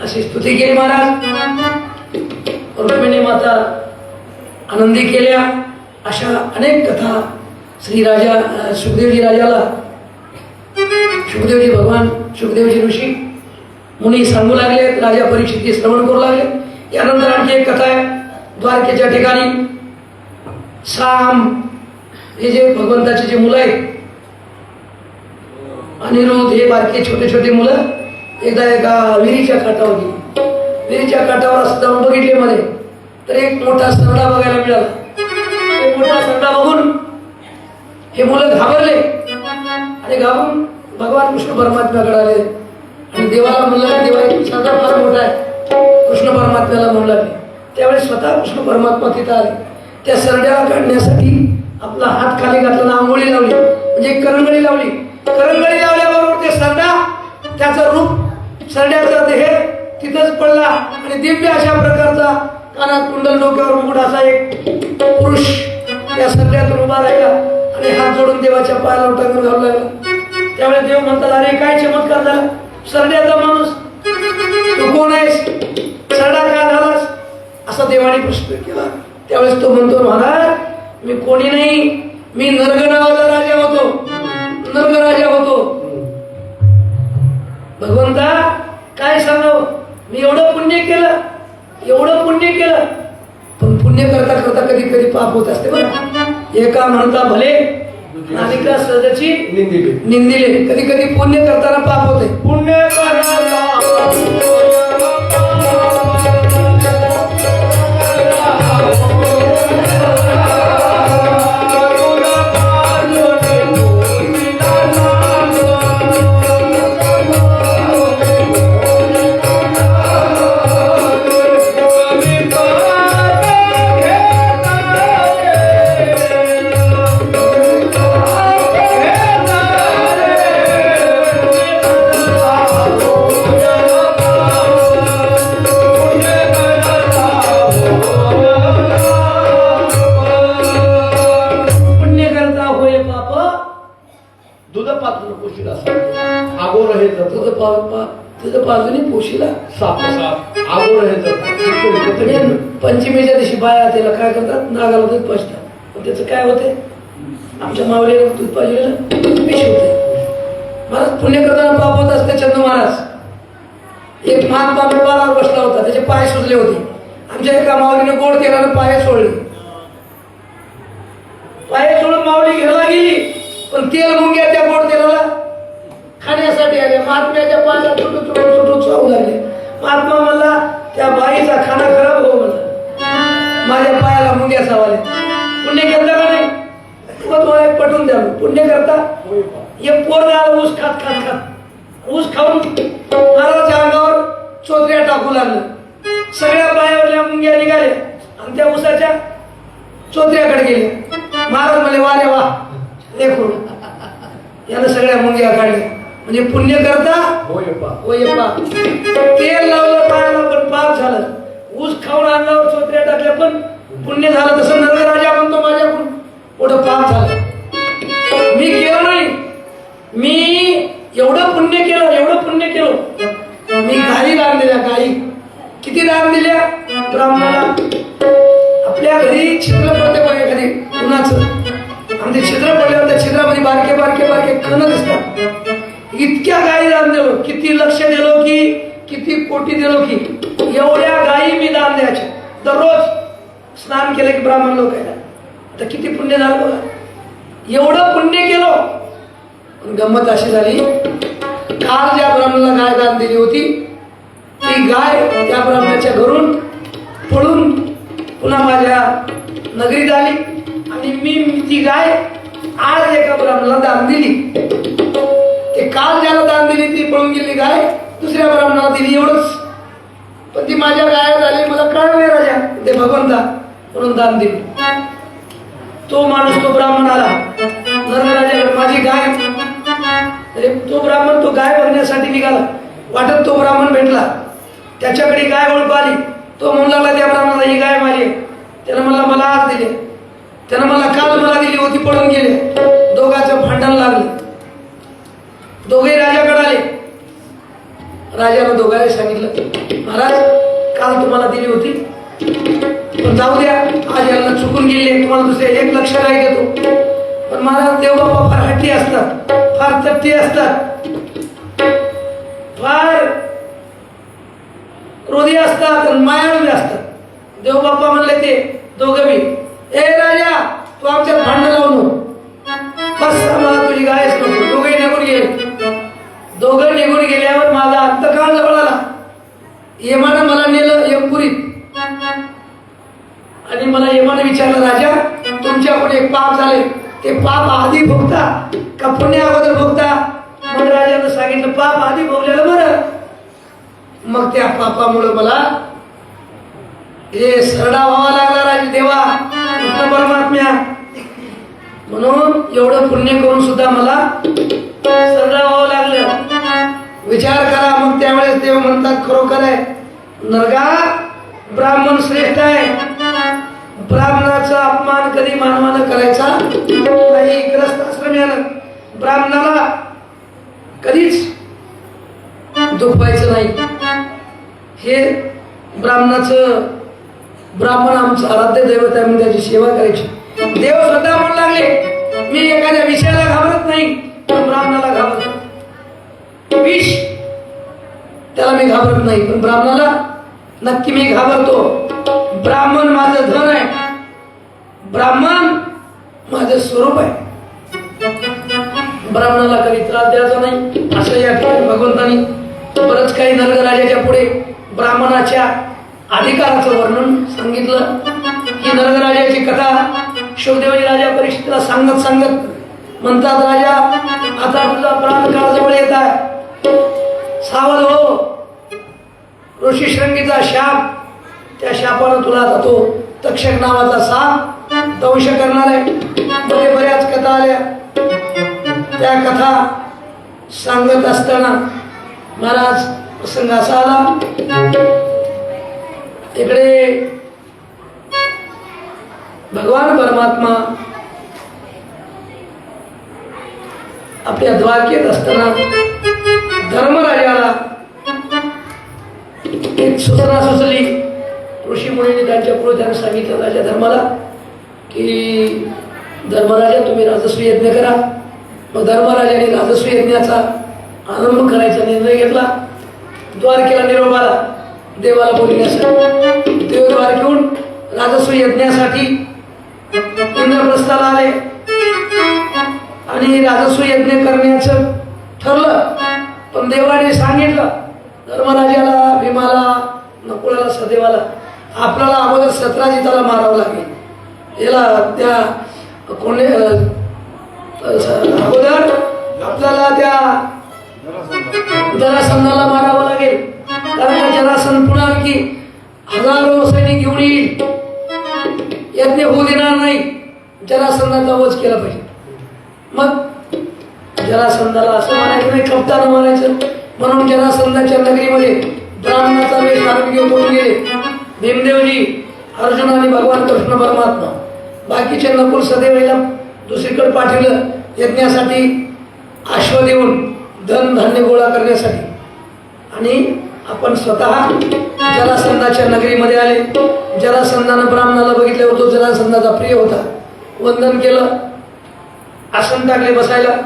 अशी स्तुती केली महाराज. रुक्मिणी माता आनंदी केल्या. अशा अनेक कथा श्री राजा सुखदेवजी राजाला सुखदेवजी भगवान सुखदेवजी ऋषी मुनी सांगू लागले. राजा परीक्षित श्रवण करू लागले. यानंतर आणखी एक कथा आहे. द्वारकेच्या ठिकाणी साम हे जे भगवंताचे जे मुलं आहेत अनिरुद्ध हे बारके छोटे छोटे मुलं एकदा एका विहिरीच्या काठावर गेली. विहिरीच्या काठावर असं जाऊन बघितले मध्ये तर एक मोठा सरडा बघायला मिळाला. एक मोठा सरडा बघून हे मुलं घाबरले आणि घाबरून भगवान कृष्ण परमात्म्याकडे आले आणि देवाला म्हणलं देवा एक सरडा फार मोठा आहे. कृष्ण परमात्म्याला म्हणू लागले. त्यावेळेस स्वतः कृष्ण परमात्मा तिथं आले. त्या सरड्याला काढण्यासाठी आपला हात खाली घातला आणि आंघोळी लावली म्हणजे करंगळी लावली. करंगळी लावल्याबरोबर ते सरडा त्याचं रूप सरड्याचा देह तिथंच पडला आणि दिव्य अशा प्रकारचा कानात कुंडल डोक्यावर मुकुट असा एक पुरुष त्या सरड्यातून उभा राहिला आणि हात जोडून देवाच्या पायाला उठाकर घालू लागला. त्यावेळेस देव म्हणतात अरे काय चमत्कार झाला. सरड्याचा माणूस तू कोण आहेस सरडा काय झालास असा देवाने प्रश्न केला. त्यावेळेस तो म्हणतो महाराज मी कोणी नाही मी नर्ग नावाचा राजा होतो. नर्ग राजा होतो. भगवंता काय सांगावं मी एवढं पुण्य केलं पण पुण्य करता करता कधी कधी पाप होत असते बरं. एका म्हणता भले नानिका सहजची निंदिले. कधी कधी पुण्य करताना पाप होते. पुण्य तुझं बाजूने पोशीला साप आगोर हे पंचमीच्या दिवशी बाया त्याला काय करतात नागाला दूध पाजतात. पण त्याचं काय होते आमच्या मावळीला दूध पाजलेलं विष होते. महाराज पुण्य करताना पाप होत असते. चंदू महाराज एक महात्मा बिंबावर बसला होता. त्याचे पाय सुजले होते. आमच्या एका माऊलीने गोड तेलानं पाय सोडले. पाय सोडून माऊली घ्यायला गेली पण तेल मुंग्या त्या गोड तेलाला खाण्यासाठी आले. महात्म्याच्या पायाला छोटू चावू लागले. महात्मा म्हणला त्या बाईचा खाना खराब हो म्हणला माझ्या पायाला मुंग्या चावले. पुण्य करता का नाही तुम्हाला एक पटवून द्या. पुण्य करता हे पोर ऊस खात ऊस खाऊन महाराजांच्या अंगावर चोत्र्या टाकू लागलं. सगळ्या पायावरल्या मुंग्या निघाल्या आणि त्या ऊसाच्या चोत्र्याकडे गेल्या. महाराज म्हणले वा रे वा लेकरू यानं सगळ्या मुंग्या काढल्या. म्हणजे पुण्य करता तेल लावलं पायाला पण पाप झालं. ऊस खाऊन अंगावर चोत्र्या टाकल्या पण पुण्य झालं. तसं नर्ग राजा म्हणतो माझ्याकडून मोठं पाप झालं. मी केलं नाही. मी एवढं पुण्य केलं मी गाई दान दिल्या. गाई किती दान दिल्या ब्राह्मणाला. आपल्या घरी छिद्र पडते बघा एखादी उन्हाचं आणि ते छिद्र पडल्यावर त्या छिद्रामध्ये बारके बारके बारके कण दिसतात. इतक्या गायी दान दिलो. किती लक्ष दिलो की किती कोटी दिलो की एवढ्या गायी मी दान द्यायच्या. दररोज स्नान केलं की ब्राह्मण लोक आहे. आता किती पुण्य झालं बघा. एवढं पुण्य केलं. गंमत अशी झाली काल ज्या ब्राह्मणाला गाय दान दिली होती ती गाय त्या ब्राह्मणाच्या घरून पळून पुन्हा माझ्या नगरीत आली आणि मी ती गाय आज एका ब्राह्मणाला दान दिली. ते काल ज्याला दान दिली ती पळून गेली गाय दुसऱ्या ब्राह्मणाला दिली एवढंच. पण ती माझ्या गाय झाली मला कळलं नाही राजा ते भगवंता म्हणून दान दिली. तो माणूस तो ब्राह्मण आला नरराजाकडे माझी गाय. तो ब्राह्मण तो गाय बघण्यासाठी निघाला. वाटत तो ब्राह्मण भेटला. त्याच्याकडे गाय ओळख आली. तो म्हणू लागला त्या ब्राह्मणाला ही गाय माझी. त्यानं मला आज दिली. त्यानं मला काल मला दिली होती पळून गेले. दोघांचं भांडण लागलं. दोघे राजाकडे आले. राजानं दोघांनी सांगितलं, महाराज काल तुम्हाला दिली होती, पण जाऊ द्या, आज यांना चुकून गेले, तुम्हाला दुसरे 1 लक्ष नाही देतो. पण महाराज देवबाबा फार हट्टी असतात, फार तट्टी असतात, फार क्रोधी असतात आणि मायाळू असतात. देवबाप्पा म्हणले ते दोघं मी, ए राजा तू आमच्यात भांडण लावू नको, बस आम्हाला तुझी गायच नको. दोघे निघून गेले. दोघं निघून गेल्यावर माझा अंतकाळ जवळ आला. यमानं मला नेलं यमपुरीत आणि मला यमानं विचारलं, राजा तुमच्याकडे एक पाप झाले, ते पाप आधी भोगता का पुण्य अगोदर भोगता? मग राजानं सांगितलं, पाप आधी भोगलेलं बरं. मग त्या पापामुळे मला हे सरडा व्हावा लागला राजदेवा, कृष्ण परमात्म्या. म्हणून एवढं पुण्य करून सुद्धा मला सरडा व्हावं लागलं. विचार करा. मग त्यावेळेस देव म्हणतात, खरोखर आहे नरगा, ब्राह्मण श्रेष्ठ आहे. ब्राह्मणाचा अपमान कधी मानवानं करायचा नाही. ग्रस्त आश्रम्यानं ब्राह्मणाला कधीच दुखवायचं नाही. हे ब्राह्मण आमचं आराध्य दैवत आहे, म्हणून त्याची सेवा करायची. देव स्वतः म्हणू लागले, मी एखाद्या विषयाला घाबरत नाही, पण ब्राह्मणाला घाबरतो. विष त्याला मी घाबरत नाही, पण ब्राह्मणाला नक्की मी घाबरतो. ब्राह्मण माझं धन आहे, ब्राह्मण माझं स्वरूप आहे. ब्राह्मणाला कधी त्रास द्यायचा नाही, असं या ठिकाणी भगवंतानी बरंच काही नरकराजाच्या पुढे ब्राह्मणाच्या अधिकाराचं वर्णन सांगितलं. ही नरकराजाची कथा शिवदेवाजी राजा परीक्षितला सांगत म्हणतात, राजा आता तुझा प्राणकाळ जवळ येत आहे, सावध हो. ऋषीशृंगीचा शाप, त्या शापानं तुला आता तो तक्षक नावाचा साप दंश करणार आहे. मध्ये बऱ्याच कथा आल्या. त्या कथा सांगत असताना महाराज प्रसंग असा आला, इकडे भगवान परमात्मा आपल्या द्वारकेत असताना धर्मराजाला एक सूचना सुचली. ऋषी मुनींनी त्यांच्या पुढे त्यांना सांगितलं राजा धर्माला की धर्मराजा तुम्ही राजस्व यज्ञ करा. मग धर्मराजाने राजस्व यज्ञाचा आरंभ करायचा निर्णय घेतला. द्वारकेला निरोप आला देवाला बोलण्यासाठी. देव द्वारकेहून राजस्व यज्ञासाठी इंद्रप्रस्थाला आले आणि राजस्व यज्ञ करण्याचं ठरलं. पण देवाने सांगितलं धर्मराजाला, भीमाला, नकुळाला, सदेवाला, आपल्याला अगोदर सत्राजिताला मारावं लागेल. याला त्या कोणी अगोदर आपल्याला त्या जरासंधाला मारावं लागेल. कारण जरासंध पुन्हा आणखी हजारो सैनिक घेऊन येईल, यज्ञ होऊ देणार नाही. जरासंधाचा वध केला पाहिजे. मग जरासंधाला असं म्हणायचं नाही, कप्तानं म्हणायचं. म्हणून जरासंधाच्या नगरीमध्ये ब्राह्मणाचा वेश धारण घेऊन पळून गेले भीमदेवजी, अर्जुन आणि भगवान कृष्ण परमात्मा. बाकीचे नकुल सदैवला दुसरीकडे पाठवलं यज्ञासाठी, आश्व देऊन धन धान्य गोळा करण्यासाठी. आणि आपण स्वतः जरासंधाच्या नगरीमध्ये आले. जरासंधानं ब्राह्मणाला बघितल्यावर तो जरासंधाचा प्रिय होता. वंदन केलं, आसन टाकले बसायला.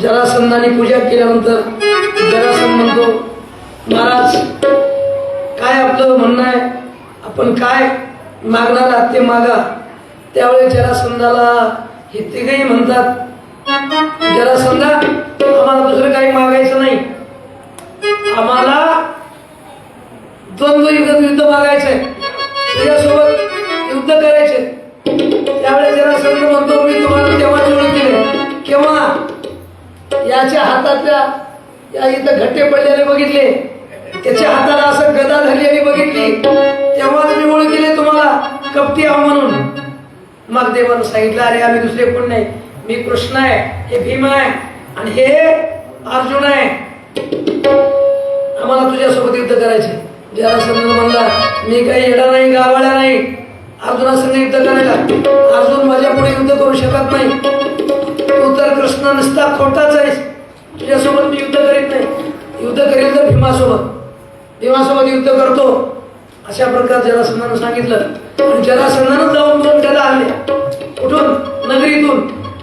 जरासंधाने पूजा केल्यानंतर जरासंध म्हणतो, महाराज काय आपलं म्हणणं आहे, आपण काय मागणार आहात ते मागा. त्यावेळेस जरासंधाला हे तिघही म्हणतात, जरासंधा आम्हाला दुसरं काही मागायचं नाही, आम्हाला द्वंद्व युद्ध मागायचंय, तुझ्यासोबत युद्ध करायचे. त्यावेळेस जरासंध म्हणतो, मी तुम्हाला तेव्हा निवडून दिले केव्हा याच्या हातातल्या या इथं घट्टे पडलेले बघितले, त्याच्या हाताला असं गदा धरलेली बघितली, तेव्हाच मी ओळख केले तुम्हाला कपटी आहो म्हणून. मग देवानं सांगितलं, अरे आम्ही दुसरे कोण नाही, मी कृष्ण आहे, हे भीम आहे आणि हे अर्जुन आहे, आम्हाला तुझ्यासोबत युद्ध करायचे. जरासंध म्हणला, मी काही येडा नाही, गावाळा नाही, अर्जुनासंग युद्ध करायला. अर्जुन माझ्या पुढे युद्ध करू शकत नाही, तू तर कृष्ण नुसता खोटाच आहेस, तुझ्यासोबत मी युद्ध करीत नाही, युद्ध करील तर भीमासोबत युद्ध करतो, अशा प्रकार जरासंधानं सांगितलं. आणि जरासंधानं जाऊन 2 गदा आणल्या कुठून, नगरीतून,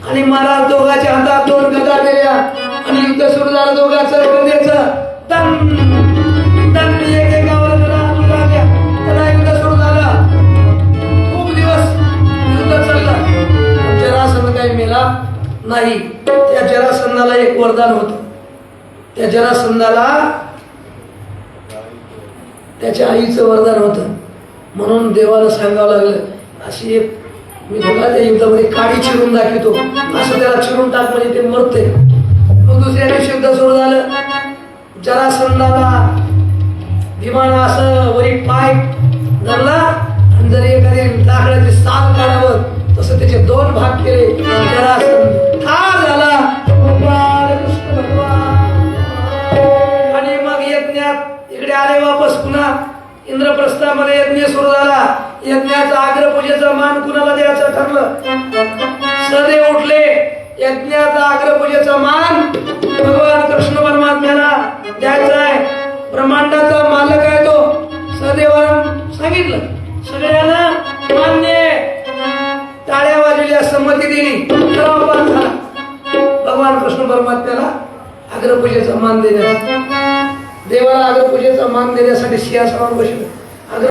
आणि महाराज दोघांच्या हातात 2 गदा दिल्या आणि युद्ध सुरू झालं. दोघांचं गदेचं दन दन एकेकावर त्याला युद्ध सुरू झालं. खूप दिवस युद्ध चाललं, जरासंध काही मेला नाही. त्या जरासंधाला एक वरदान होतं. त्या जरासंधाला त्याच्या आईचं वरदान होतं. म्हणून देवाला सांगावं लागलं, अशी एक मी तुला त्या युद्धामध्ये काडी चिरून दाखवतो, असं त्याला चिरून टाक म्हणजे ते मरते. मग दुसऱ्या दिवशी युद्ध सुरू झालं. जरासंधाला भीमानं असं वरी पाय धरला आणि जर एखादी लाकडाची साल काढावं तसं त्याचे 2 भाग केले. जरासंध ठार झाला. भगवान कृष्ण भगवान. आणि मग यज्ञात इकडे आले वापस. पुन्हा इंद्रप्रस्थामध्ये यज्ञ सुरू झाला. यज्ञाचा अग्रपूजेचा मान कुणाला द्यायचं ठरलं. सहदेव उठले. यज्ञाचा अग्रपूजेचा मान भगवान कृष्ण परमात्म्याला द्यायचा आहे. ब्रह्मांडाचा मालक आहे तो. सहदेवानं सांगितलं. सगळ्यांना मान्य. टाळ्या वाजवल्या, संमती दिली. ठराव झाला. भगवान कृष्ण परमात्म्याला अग्रपूजेचा मान देण्याचा, देवाला अग्रपूजेचा मान देण्यासाठी सिंहासनावर बसले.